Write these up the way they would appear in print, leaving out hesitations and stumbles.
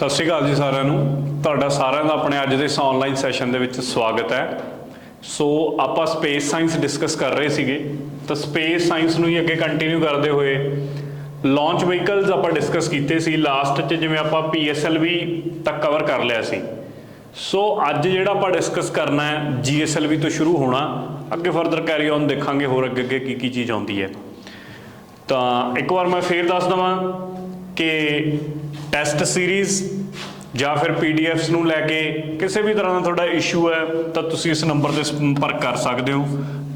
सत श्री अकाल जी सारिਆਂ ਨੂੰ ਤੁਹਾਡਾ ਸਾਰਿਆਂ ਦਾ ਆਪਣੇ ਅੱਜ ਦੇ ਇਸ ਆਨਲਾਈਨ ਸੈਸ਼ਨ ਦੇ ਵਿੱਚ ਸਵਾਗਤ ਹੈ। ਸੋ ਆਪਾਂ ਸਪੇਸ ਸਾਇੰਸ ਡਿਸਕਸ ਕਰ ਰਹੇ ਸੀਗੇ ਤਾਂ ਸਪੇਸ ਸਾਇੰਸ ਨੂੰ ਹੀ ਅੱਗੇ ਕੰਟੀਨਿਊ ਕਰਦੇ ਹੋਏ ਲਾਂਚ ਵਹੀਕਲਸ ਆਪਾਂ ਡਿਸਕਸ ਕੀਤੇ ਸੀ ਲਾਸਟ 'ਚ, ਜਿਵੇਂ ਆਪਾਂ PSLV ਤੱਕ ਕਵਰ ਕਰ ਲਿਆ ਸੀ। ਸੋ ਅੱਜ ਜਿਹੜਾ ਆਪਾਂ ਡਿਸਕਸ ਕਰਨਾ ਹੈ GSLV ਤੋਂ ਸ਼ੁਰੂ ਹੋਣਾ, ਅੱਗੇ ਫਰਦਰ ਕੈਰੀ ਔਨ ਦੇਖਾਂਗੇ ਹੋਰ ਅੱਗੇ ਅੱਗੇ ਕੀ ਚੀਜ਼ ਆਉਂਦੀ ਹੈ। ਤਾਂ ਇੱਕ ਵਾਰ ਮੈਂ ਫੇਰ ਦੱਸ ਦੇਵਾਂ कि टैसट सीरीज़ ਜਾਂ फिर PDFs ਨੂੰ ਲੈ ਕੇ ਕਿਸੇ ਵੀ ਤਰ੍ਹਾਂ ਦਾ ਤੁਹਾਡਾ ਇਸ਼ੂ ਹੈ ਤਾਂ ਤੁਸੀਂ ਇਸ ਨੰਬਰ 'ਤੇ ਸੰਪਰਕ ਕਰ ਸਕਦੇ ਹੋ।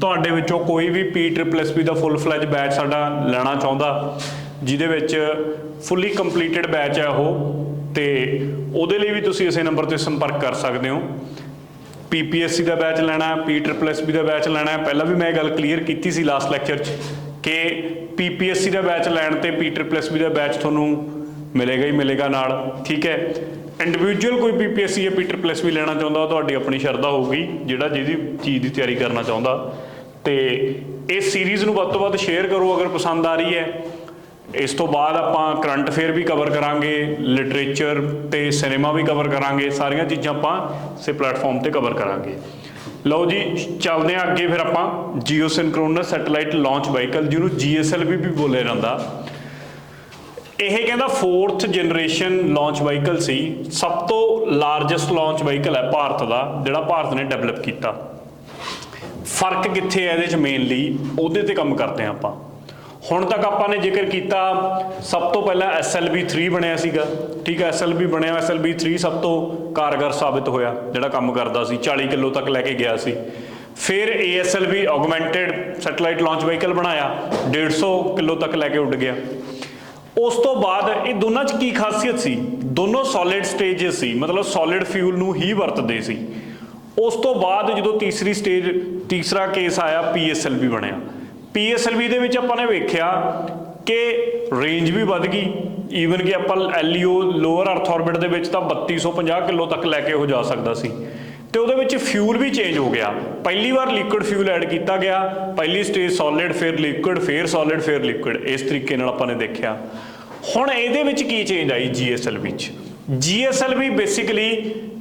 ਤੁਹਾਡੇ ਵਿੱਚੋਂ ਕੋਈ ਵੀ PSSSB ਦਾ ਫੁੱਲ ਫਲੈਜ ਬੈਚ ਸਾਡਾ ਲੈਣਾ ਚਾਹੁੰਦਾ, ਜਿਹਦੇ ਵਿੱਚ ਫੁੱਲੀ ਕੰਪਲੀਟਡ ਬੈਚ ਹੈ ਉਹ, ਤੇ ਉਹਦੇ ਲਈ ਵੀ ਤੁਸੀਂ ਇਸੇ ਨੰਬਰ 'ਤੇ ਸੰਪਰਕ ਕਰ ਸਕਦੇ ਹੋ। PPSC ਦਾ ਬੈਚ ਲੈਣਾ, PSSSB ਦਾ ਬੈਚ ਲੈਣਾ, ਪਹਿਲਾਂ ਵੀ ਮੈਂ ਇਹ ਗੱਲ ਕਲੀਅਰ ਕੀਤੀ ਸੀ ਲਾਸਟ ਲੈਕਚਰ 'ਚ कि PPSC का बैच लैन ते PSSB का बैच थोनों मिलेगा ही मिलेगा नाल, ठीक है। इंडिविजुअल कोई PPSC या PSSB लेना चाहता तो अपनी शरधा होगी जिहड़ा जिहदी चीज़ की तैयारी करना चाहता। तो इस सीरीज़ नूं वध तों वध शेयर करो अगर पसंद आ रही है। इस तो बाद आपां करंट अफेयर भी कवर करांगे, लिटरेचर ते सिनेमा भी कवर करांगे, सारियां चीज़ां आपां इस प्लेटफॉर्म ते कवर करांगे। लो जी चलते हैं अगे, फिर आप जियोसिंक्रोनस सैटेलाइट लॉन्च व्हीकल जिन्हों GSLV भी बोलिया जाता, यह कहता 4th जनरेशन लॉन्च व्हीकल सी, सब तो लार्जेस्ट लॉन्च व्हीकल है भारत का जिहड़ा भारत ने डेवलप किया। फर्क कित्थे है इहदे मेनली उहदे ते काम करते हैं आपां। हुण तक आपने जिक्र किया सब तो पहला SLV3 बनया सीगा, ठीक है। SLV बनया, SLV3 सब तो कारगर साबित होया, जिहड़ा काम करदा सी, 40 किलो तक लैके गया सी। फिर ASLV augmented satellite launch vehicle बनाया, 150 किलो तक लैके उड़ गया। उस तो बाद ये दोनों च की खासियत सी, दोनों सॉलिड स्टेजेस सी, मतलब सॉलिड फ्यूल नूं ही वरतदे सी। उस तो बाद जो तीसरा केस आया PSLV बनया। PSLV ਦੇ ਵਿੱਚ ਆਪਾਂ ਨੇ ਵੇਖਿਆ ਕਿ ਰੇਂਜ ਵੀ ਵੱਧ ਗਈ, ਈਵਨ ਕਿ ਆਪਾਂ LEO ਲੋਅਰ ਅਰਥ ਆਰਬਿਟ ਦੇ ਵਿੱਚ ਤਾਂ 3250 ਕਿਲੋ ਤੱਕ ਲੈ ਕੇ ਹੋ ਜਾ ਸਕਦਾ ਸੀ। ਤੇ ਉਹਦੇ ਵਿੱਚ ਫਿਊਲ ਵੀ ਚੇਂਜ ਹੋ ਗਿਆ, ਪਹਿਲੀ ਵਾਰ ਲਿਕੁਇਡ ਫਿਊਲ ਐਡ ਕੀਤਾ ਗਿਆ, ਪਹਿਲੀ ਸਟੇਜ ਸੋਲਿਡ, ਫਿਰ ਲਿਕੁਇਡ, ਫਿਰ ਸੋਲਿਡ, ਫਿਰ ਲਿਕੁਇਡ, ਇਸ ਤਰੀਕੇ ਨਾਲ ਆਪਾਂ ਨੇ ਦੇਖਿਆ। ਹੁਣ ਇਹਦੇ ਵਿੱਚ ਕੀ ਚੇਂਜ ਆਈ GSLV 'ਚ? GSLV ਬੇਸਿਕਲੀ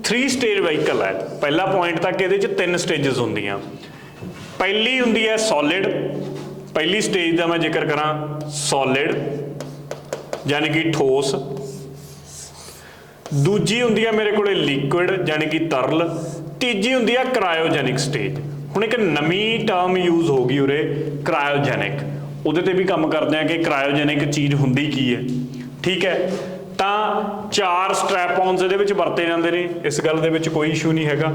3 ਸਟੇਜ ਵਹੀਕਲ ਹੈ। ਪਹਿਲਾ ਪੁਆਇੰਟ ਤੱਕ ਇਹਦੇ 'ਚ 3 ਸਟੇजेस ਹੁੰਦੀਆਂ। ਪਹਿਲੀ ਹੁੰਦੀ ਹੈ ਸੋਲਿਡ, पहली स्टेज का मैं जिक्र करा सॉलिड यानी कि ठोस। दूजी हुंदी है मेरे को लिक्विड यानी कि तरल। तीजी हुंदी है क्रायोजेनिक स्टेज। हुण एक नवी टर्म यूज होगी उरे क्रायोजेनिक, उहदे ते भी काम करते हैं कि क्रायोजेनिक चीज़ हुंदी की है, ठीक है। ਤਾਂ 4 ਸਟ੍ਰੈਪ-ਔਨਸ ਇਹਦੇ ਵਿੱਚ ਵਰਤੇ ਜਾਂਦੇ ਨੇ, ਇਸ ਗੱਲ ਦੇ ਵਿੱਚ ਕੋਈ ਇਸ਼ੂ ਨਹੀਂ ਹੈਗਾ।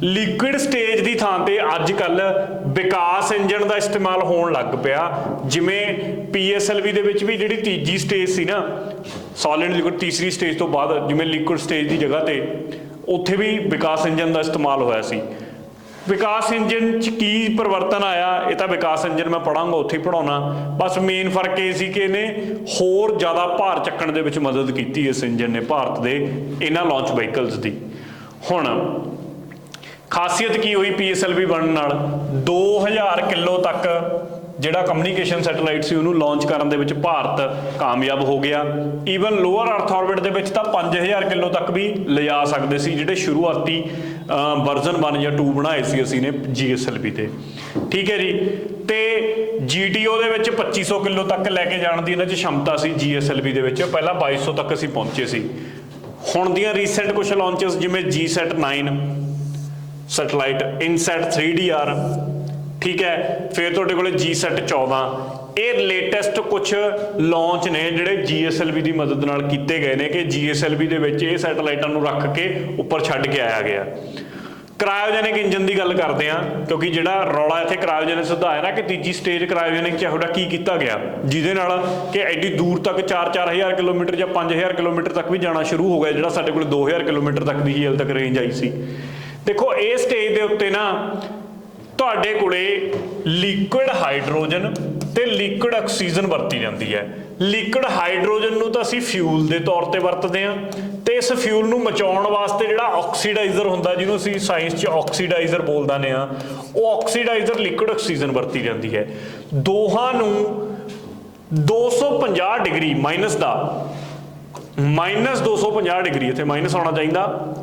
ਲਿਕੁਇਡ ਸਟੇਜ ਦੀ ਥਾਂ ਤੇ ਅੱਜ ਕੱਲ ਵਿਕਾਸ ਇੰਜਨ ਦਾ ਇਸਤੇਮਾਲ ਹੋਣ ਲੱਗ ਪਿਆ। ਜਿਵੇਂ PSLV ਦੇ ਵਿੱਚ ਵੀ ਜਿਹੜੀ ਤੀਜੀ ਸਟੇਜ ਸੀ ਨਾ ਸੋਲਿਡ ਲਿਕੁਇਡ, ਤੀਸਰੀ ਸਟੇਜ ਤੋਂ ਬਾਅਦ ਜਿਵੇਂ ਲਿਕੁਇਡ ਸਟੇਜ ਦੀ ਜਗ੍ਹਾ ਤੇ ਉੱਥੇ ਵੀ ਵਿਕਾਸ ਇੰਜਨ ਦਾ ਇਸਤੇਮਾਲ ਹੋਇਆ ਸੀ। विकास इंजन च की परिवर्तन आया ये तो विकास इंजन मैं पढ़ाऊँगा, उत्थे ही पढ़ाउणा। बस मेन फर्क ये सी कि इन्हें होर ज़्यादा भार चक्कण दे विच मदद की इस इंजन ने भारत के इन्हां लॉन्च व्हीकल्स की। हुण खासियत की हुई PSLV बनने नाल 2000 किलो तक ਜਿਹੜਾ ਕਮਿਊਨੀਕੇਸ਼ਨ ਸੈਟੇਲਾਈਟ ਸੀ ਉਹਨੂੰ ਲਾਂਚ ਕਰਨ ਦੇ ਵਿੱਚ ਭਾਰਤ ਕਾਮਯਾਬ ਹੋ ਗਿਆ। ਈਵਨ ਲੋਅਰ ਅਰਥ ਆਰਬਿਟ ਦੇ ਵਿੱਚ ਤਾਂ 5000 ਕਿਲੋ ਤੱਕ ਵੀ ਲਿਜਾ ਸਕਦੇ ਸੀ, ਜਿਹੜੇ ਸ਼ੁਰੂਆਤੀ ਵਰਜ਼ਨ 1 ਜਾਂ 2 ਬਣਾਏ ਸੀ ਅਸੀਂ ਨੇ GSLV ਤੇ, ਠੀਕ ਹੈ ਜੀ। ਤੇ GTO ਦੇ ਵਿੱਚ 2500 ਕਿਲੋ ਤੱਕ ਲੈ ਕੇ ਜਾਣ ਦੀ ਇਹਨਾਂ 'ਚ क्षमता ਸੀ GSLV ਦੇ ਵਿੱਚ। ਪਹਿਲਾਂ 2200 ਤੱਕ ਅਸੀਂ ਪਹੁੰਚੇ ਸੀ। ਹੁਣ ਦੀਆਂ ਰੀਸੈਂਟ ਕੁਛ ਲਾਂਚਸ ਜਿਵੇਂ GSAT-9 ਸੈਟੇਲਾਈਟ, INSAT 3DR, ठीक है। फिर तुहाडे कोले GSAT-14, ये लेटेस्ट कुछ लॉन्च ने जिहड़े GSLV की मदद नाल कीते गए ने कि GSLV दे विच ये सैटेलाइटां नूं रख के उपर छड्ड के आया गया। क्रायोजेनिक इंजन की गल करते हैं क्योंकि जिहड़ा रौला इत्थे क्रायोजेनिक दा है ना कि तीजी स्टेज क्रायोजेनिक च की कीता गया, जिहदे नाल कि एड्डी दूर तक 4-4000 किलोमीटर या 5000 किलोमीटर तक भी जाना शुरू हो गया, जिहड़ा साडे कोल 2000 किलोमीटर तक दी हाल तक रेंज आई सी। देखो इस स्टेज के उत्ते ना ਤੁਹਾਡੇ ਕੋਲੇ ਲਿਕੁਇਡ ਹਾਈਡਰੋਜਨ ਤੇ ਲਿਕੁਇਡ ਆਕਸੀਜਨ ਵਰਤੀ ਜਾਂਦੀ ਹੈ। ਲਿਕੁਇਡ ਹਾਈਡਰੋਜਨ ਨੂੰ ਤਾਂ ਅਸੀਂ ਫਿਊਲ ਦੇ ਤੌਰ ਤੇ ਵਰਤਦੇ ਹਾਂ, ਤੇ ਇਸ ਫਿਊਲ ਨੂੰ ਮਚਾਉਣ ਵਾਸਤੇ ਜਿਹੜਾ ਆਕਸੀਡਾਈਜ਼ਰ ਹੁੰਦਾ, ਜਿਹਨੂੰ ਅਸੀਂ ਸਾਇੰਸ 'ਚ ਆਕਸੀਡਾਈਜ਼ਰ ਬੋਲ ਦਿੰਦੇ ਹਾਂ, ਉਹ ਆਕਸੀਡਾਈਜ਼ਰ ਲਿਕੁਇਡ ਆਕਸੀਜਨ ਵਰਤੀ ਜਾਂਦੀ ਹੈ। ਦੋਹਾਂ ਨੂੰ 250 ਡਿਗਰੀ ਮਾਈਨਸ ਦਾ -250 ਡਿਗਰੀ, ਇੱਥੇ ਮਾਈਨਸ ਆਉਣਾ ਚਾਹੀਦਾ।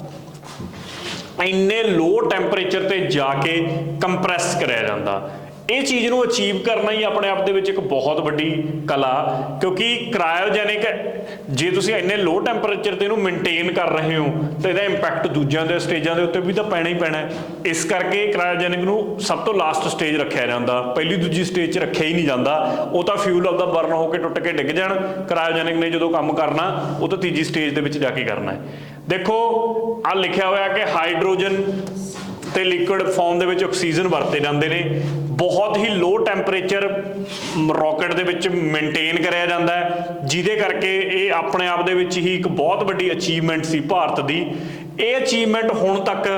ਇੰਨੇ ਲੋ ਟੈਂਪਰੇਚਰ ਤੇ ਜਾ ਕੇ ਕੰਪਰੈਸ ਕਰਿਆ ਜਾਂਦਾ। ਇਹ ਚੀਜ਼ ਨੂੰ ਅਚੀਵ ਕਰਨਾ ਹੀ ਆਪਣੇ ਆਪ ਦੇ ਵਿੱਚ ਇੱਕ ਬਹੁਤ ਵੱਡੀ ਕਲਾ, ਕਿਉਂਕਿ ਕ੍ਰਾਇਓਜੈਨਿਕ ਜੇ ਤੁਸੀਂ ਇੰਨੇ ਲੋ ਟੈਂਪਰੇਚਰ ਤੇ ਇਹਨੂੰ ਮੇਨਟੇਨ ਕਰ ਰਹੇ ਹੋ ਤਾਂ ਇਹਦਾ ਇੰਪੈਕਟ ਦੂਜਿਆਂ ਦੇ ਸਟੇਜਾਂ ਦੇ ਉੱਤੇ ਵੀ ਤਾਂ ਪੈਣਾ ਹੀ ਪੈਣਾ। ਇਸ ਕਰਕੇ ਕ੍ਰਾਇਓਜੈਨਿਕ ਨੂੰ ਸਭ ਤੋਂ ਲਾਸਟ ਸਟੇਜ ਰੱਖਿਆ ਜਾਂਦਾ, ਪਹਿਲੀ ਦੂਜੀ ਸਟੇਜ 'ਚ ਰੱਖਿਆ ਹੀ ਨਹੀਂ ਜਾਂਦਾ। ਉਹ ਤਾਂ ਫਿਊਲ ਆਪਦਾ ਬਰਨ ਹੋ ਕੇ ਟੁੱਟ ਕੇ ਡਿੱਗ ਜਾਣ। ਕ੍ਰਾਇਓਜੈਨਿਕ ਨੇ ਜਦੋਂ ਕੰਮ ਕਰਨਾ ਉਹ ਤਾਂ ਤੀਜੀ ਸਟੇਜ ਦੇ ਵਿੱਚ ਜਾ ਕੇ ਕਰਨਾ ਹੈ। ਦੇਖੋ ਆਹ ਲਿਖਿਆ ਹੋਇਆ ਕਿ ਹਾਈਡਰੋਜਨ ਤੇ ਲਿਕੁਇਡ ਫਾਰਮ ਦੇ ਵਿੱਚ ਆਕਸੀਜਨ ਵਰਤੇ ਜਾਂਦੇ ਨੇ। ਬਹੁਤ ਹੀ ਲੋ ਟੈਂਪਰੇਚਰ ਰੌਕਟ ਦੇ ਵਿੱਚ ਮੇਨਟੇਨ ਕਰਿਆ ਜਾਂਦਾ ਹੈ, ਜਿਹਦੇ ਕਰਕੇ ਇਹ ਆਪਣੇ ਆਪ ਦੇ ਵਿੱਚ ਹੀ ਇੱਕ ਬਹੁਤ ਵੱਡੀ ਅਚੀਵਮੈਂਟ ਸੀ ਭਾਰਤ ਦੀ। ਇਹ ਅਚੀਵਮੈਂਟ ਹੁਣ ਤੱਕ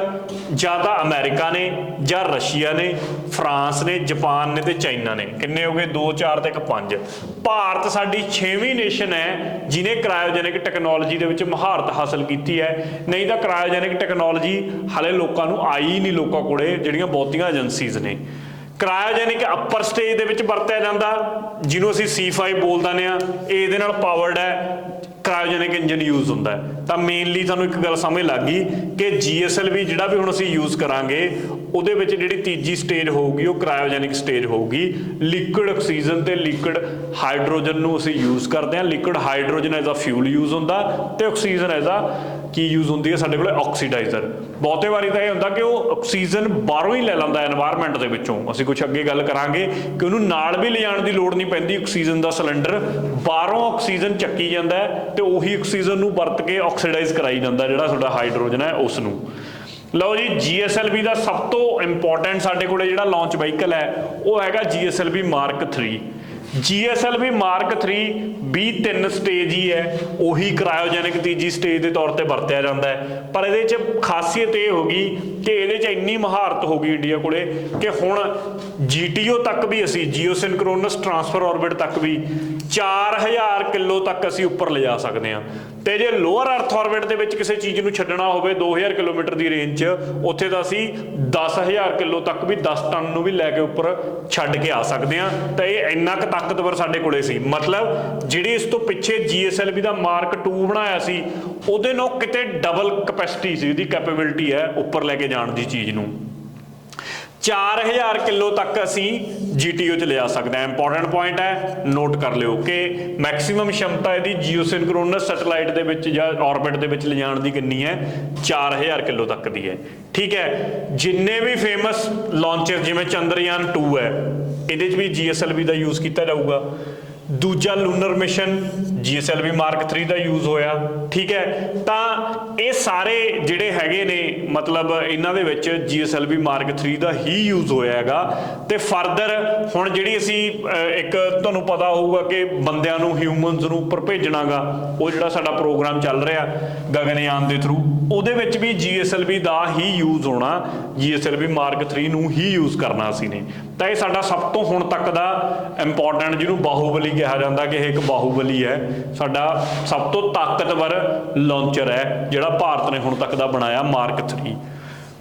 ਜਾਂ ਤਾਂ ਅਮਰੀਕਾ ਨੇ ਜਾਂ ਰਸ਼ੀਆ ਨੇ, ਫਰਾਂਸ ਨੇ, ਜਾਪਾਨ ਨੇ ਤੇ ਚਾਈਨਾ ਨੇ। ਕਿੰਨੇ ਹੋ ਗਏ? 2 4 ਤੇ 1 5। ਭਾਰਤ ਸਾਡੀ 6ਵੀਂ ਨੇਸ਼ਨ ਹੈ ਜਿਹਨੇ ਕ੍ਰਾਇਓਜੈਨਿਕ ਟੈਕਨੋਲੋਜੀ ਦੇ ਵਿੱਚ ਮਹਾਰਤ ਹਾਸਲ ਕੀਤੀ ਹੈ। ਨਹੀਂ ਤਾਂ ਕ੍ਰਾਇਓਜੈਨਿਕ ਟੈਕਨੋਲੋਜੀ ਹਾਲੇ ਲੋਕਾਂ ਨੂੰ ਆਈ ਨਹੀਂ, ਲੋਕਾਂ ਕੋਲੇ ਜਿਹੜੀਆਂ ਬਹੁਤੀਆਂ ਏਜੰਸੀਜ਼ ਨੇ। ਕ੍ਰਾਇਓਜੈਨਿਕ ਅਪਰ ਸਟੇਜ ਦੇ ਵਿੱਚ ਵਰਤਿਆ ਜਾਂਦਾ, ਜਿਹਨੂੰ ਅਸੀਂ C5 ਬੋਲ ਦਿੰਦੇ ਹਾਂ। ਇਹਦੇ ਨਾਲ ਪਾਵਰਡ ਹੈ, ਕ੍ਰਾਇਓਜੈਨਿਕ ਇੰਜਨ ਯੂਜ਼ ਹੁੰਦਾ ਹੈ। ਤਾਂ ਮੇਨਲੀ ਤੁਹਾਨੂੰ ਇੱਕ ਗੱਲ ਸਮਝ ਲੱਗ ਗਈ ਕਿ GSLV ਜਿਹੜਾ ਵੀ ਹੁਣ ਅਸੀਂ ਯੂਜ਼ ਕਰਾਂਗੇ ਉਹਦੇ ਵਿੱਚ ਜਿਹੜੀ ਤੀਜੀ ਸਟੇਜ ਹੋਊਗੀ ਉਹ ਕ੍ਰਾਇਓਜੈਨਿਕ ਸਟੇਜ ਹੋਊਗੀ। ਲਿਕੁਇਡ ਆਕਸੀਜਨ ਤੇ ਲਿਕੁਇਡ ਹਾਈਡਰੋਜਨ ਨੂੰ ਅਸੀਂ ਯੂਜ਼ ਕਰਦੇ ਹਾਂ। Liquid hydrogen as a fuel use ਹੁੰਦਾ ਤੇ ਆਕਸੀਜਨ ਐਜ਼ ਅ ਕੀ ਯੂਜ਼ ਹੁੰਦੀ ਹੈ ਸਾਡੇ ਕੋਲ? ਆਕਸੀਡਾਈਜ਼ਰ। ਬਹੁਤੇ ਵਾਰੀ ਤਾਂ ਇਹ ਹੁੰਦਾ ਕਿ ਉਹ ਆਕਸੀਜਨ ਬਾਹਰੋਂ ਹੀ ਲੈ ਲੈਂਦਾ ਐਨਵਾਇਰਨਮੈਂਟ ਦੇ ਵਿੱਚੋਂ। ਅਸੀਂ ਕੁਝ ਅੱਗੇ ਗੱਲ ਕਰਾਂਗੇ ਕਿ ਉਹਨੂੰ ਨਾਲ ਵੀ ਲਿਜਾਣ ਦੀ ਲੋੜ ਨਹੀਂ ਪੈਂਦੀ। ਆਕਸੀਜਨ ਦਾ ਸਿਲੰਡਰ ਬਾਹਰੋਂ ਆਕਸੀਜਨ ਚੱਕੀ ਜਾਂਦਾ ਹੈ ਤੇ ਉਹੀ ਆਕਸੀਜਨ ਨੂੰ ਵਰਤ ਕੇ ਆਕਸੀਡਾਈਜ਼ ਕਰਾਈ ਜਾਂਦਾ ਜਿਹੜਾ ਤੁਹਾਡਾ ਹਾਈਡਰੋਜਨ ਹੈ ਉਸ ਨੂੰ। ਲਓ ਜੀ, GSLV ਦਾ ਸਭ ਤੋਂ ਇੰਪੋਰਟੈਂਟ ਸਾਡੇ ਕੋਲੇ ਜਿਹੜਾ ਲਾਂਚ ਵਹੀਕਲ ਹੈ ਉਹ ਹੈਗਾ GSLV Mark 3। GSLV Mark 3 ਵੀ 3 ਸਟੇਜ ਹੀ ਹੈ, ਉਹੀ ਕ੍ਰਾਇਓਜੈਨਿਕ ਤੀਜੀ ਸਟੇਜ ਦੇ ਤੌਰ ਤੇ ਵਰਤਿਆ ਜਾਂਦਾ ਹੈ। ਪਰ ਇਹਦੇ 'ਚ ਖਾਸੀਅਤ ਇਹ ਹੋ ਗਈ ਕਿ ਇਹਦੇ 'ਚ ਇੰਨੀ ਮਹਾਰਤ ਹੋ ਗਈ ਇੰਡੀਆ ਕੋਲੇ ਕਿ ਹੁਣ GTO ਤੱਕ ਵੀ ਅਸੀਂ ਜੀਓਸਿਨਕ੍ਰੋਨਸ ਟਰਾਂਸਫਰ ਆਰਬਿਟ ਤੱਕ ਵੀ 4000 ਕਿਲੋ ਤੱਕ ਅਸੀਂ ਉੱਪਰ ਲਿਜਾ ਸਕਦੇ ਹਾਂ। ਤੇ ਜੇ ਲੋਅਰ ਅਰਥ ਆਰਬਿਟ ਦੇ ਵਿੱਚ ਕਿਸੇ ਚੀਜ਼ ਨੂੰ ਛੱਡਣਾ ਹੋਵੇ 2000 ਕਿਲੋਮੀਟਰ ਦੀ ਰੇਂਜ 'ਚ, ਉੱਥੇ ਤਾਂ ਅਸੀਂ 10000 ਕਿਲੋ ਤੱਕ ਵੀ 10 ਟਨ ਨੂੰ ਵੀ ਲੈ ਕੇ ਉੱਪਰ ਛੱਡ ਕੇ ਆ ਸਕਦੇ ਹਾਂ। ਤਾਂ ਇਹ ਇੰਨਾ ਕੁ ਤਾਕਤਵਰ ਸਾਡੇ ਕੋਲੇ ਸੀ। ਮਤਲਬ ਜਿਹੜੀ ਇਸ ਤੋਂ ਪਿੱਛੇ GSLV ਦਾ Mark 2 ਬਣਾਇਆ ਸੀ ਉਹਦੇ ਨਾਲ ਕਿਤੇ ਡਬਲ ਕੈਪੈਸਿਟੀ ਸੀ, ਉਹਦੀ ਕੈਪੇਬਿਲਿਟੀ ਹੈ ਉੱਪਰ ਲੈ ਕੇ ਜਾਣ ਦੀ ਚੀਜ਼ ਨੂੰ। 4000 ਕਿਲੋ ਤੱਕ ਅਸੀਂ GTO 'ਚ ਲਿਜਾ ਸਕਦੇ ਹਾਂ। ਇੰਪੋਰਟੈਂਟ ਪੁਆਇੰਟ ਹੈ, ਨੋਟ ਕਰ ਲਿਓ ਕਿ ਮੈਕਸਿਮਮ क्षमता ਇਹਦੀ ਜੀਓਸਿਨਕ੍ਰੋਨਸ ਸੈਟੇਲਾਈਟ ਦੇ ਵਿੱਚ ਜਾਂ ਆਰਬਿਟ ਦੇ ਵਿੱਚ ਲਿਜਾਣ ਦੀ ਕਿੰਨੀ ਹੈ? 4000 ਕਿਲੋ ਤੱਕ ਦੀ ਹੈ। ਠੀਕ ਹੈ। ਜਿੰਨੇ ਵੀ ਫੇਮਸ ਲਾਂਚਰ ਜਿਵੇਂ ਚੰਦਰਯਾਨ 2 ਹੈ ਇਹਦੇ 'ਚ ਵੀ GSLV ਦਾ ਯੂਜ਼ ਕੀਤਾ ਜਾਊਗਾ। ਦੂਜਾ ਲੂਨਰ ਮਿਸ਼ਨ GSLV Mark 3 ਦਾ ਯੂਜ਼ ਹੋਇਆ। ਠੀਕ ਹੈ। ਤਾਂ ਇਹ ਸਾਰੇ ਜਿਹੜੇ ਹੈਗੇ ਨੇ ਮਤਲਬ ਇਹਨਾਂ ਦੇ ਵਿੱਚ GSLV Mark 3 ਦਾ ਹੀ ਯੂਜ਼ ਹੋਇਆ ਹੈਗਾ। ਤੇ ਫਰਦਰ ਹੁਣ ਜਿਹੜੀ ਅਸੀਂ ਇੱਕ ਤੁਹਾਨੂੰ ਪਤਾ ਹੋਊਗਾ ਕਿ ਬੰਦਿਆਂ ਨੂੰ ਹਿਊਮਨਸ ਨੂੰ ਉੱਪਰ ਭੇਜਣਾਗਾ, ਉਹ ਜਿਹੜਾ ਸਾਡਾ ਪ੍ਰੋਗਰਾਮ ਚੱਲ ਰਿਹਾ ਗਗਨਯਾਨ ਦੇ ਥਰੂ, ਉਹਦੇ ਵਿੱਚ ਵੀ GSLV ਦਾ ਹੀ ਯੂਜ਼ ਹੋਣਾ। GSLV Mark 3 ਨੂੰ ਹੀ ਯੂਜ਼ ਕਰਨਾ ਅਸੀਂ ਨੇ। ਤਾਂ ਇਹ ਸਾਡਾ ਸਭ ਤੋਂ ਹੁਣ ਤੱਕ ਦਾ ਇੰਪੋਰਟੈਂਟ, ਜਿਹਨੂੰ ਬਾਹੂਬਲੀ ਕਿਹਾ ਜਾਂਦਾ ਕਿ ਇਹ ਇੱਕ ਬਾਹੂਬਲੀ ਹੈ, ਸਾਡਾ ਸਭ ਤੋਂ ਤਾਕਤਵਰ ਲਾਂਚਰ ਹੈ ਜਿਹੜਾ ਭਾਰਤ ਨੇ ਹੁਣ ਤੱਕ ਦਾ ਬਣਾਇਆ Mark 3।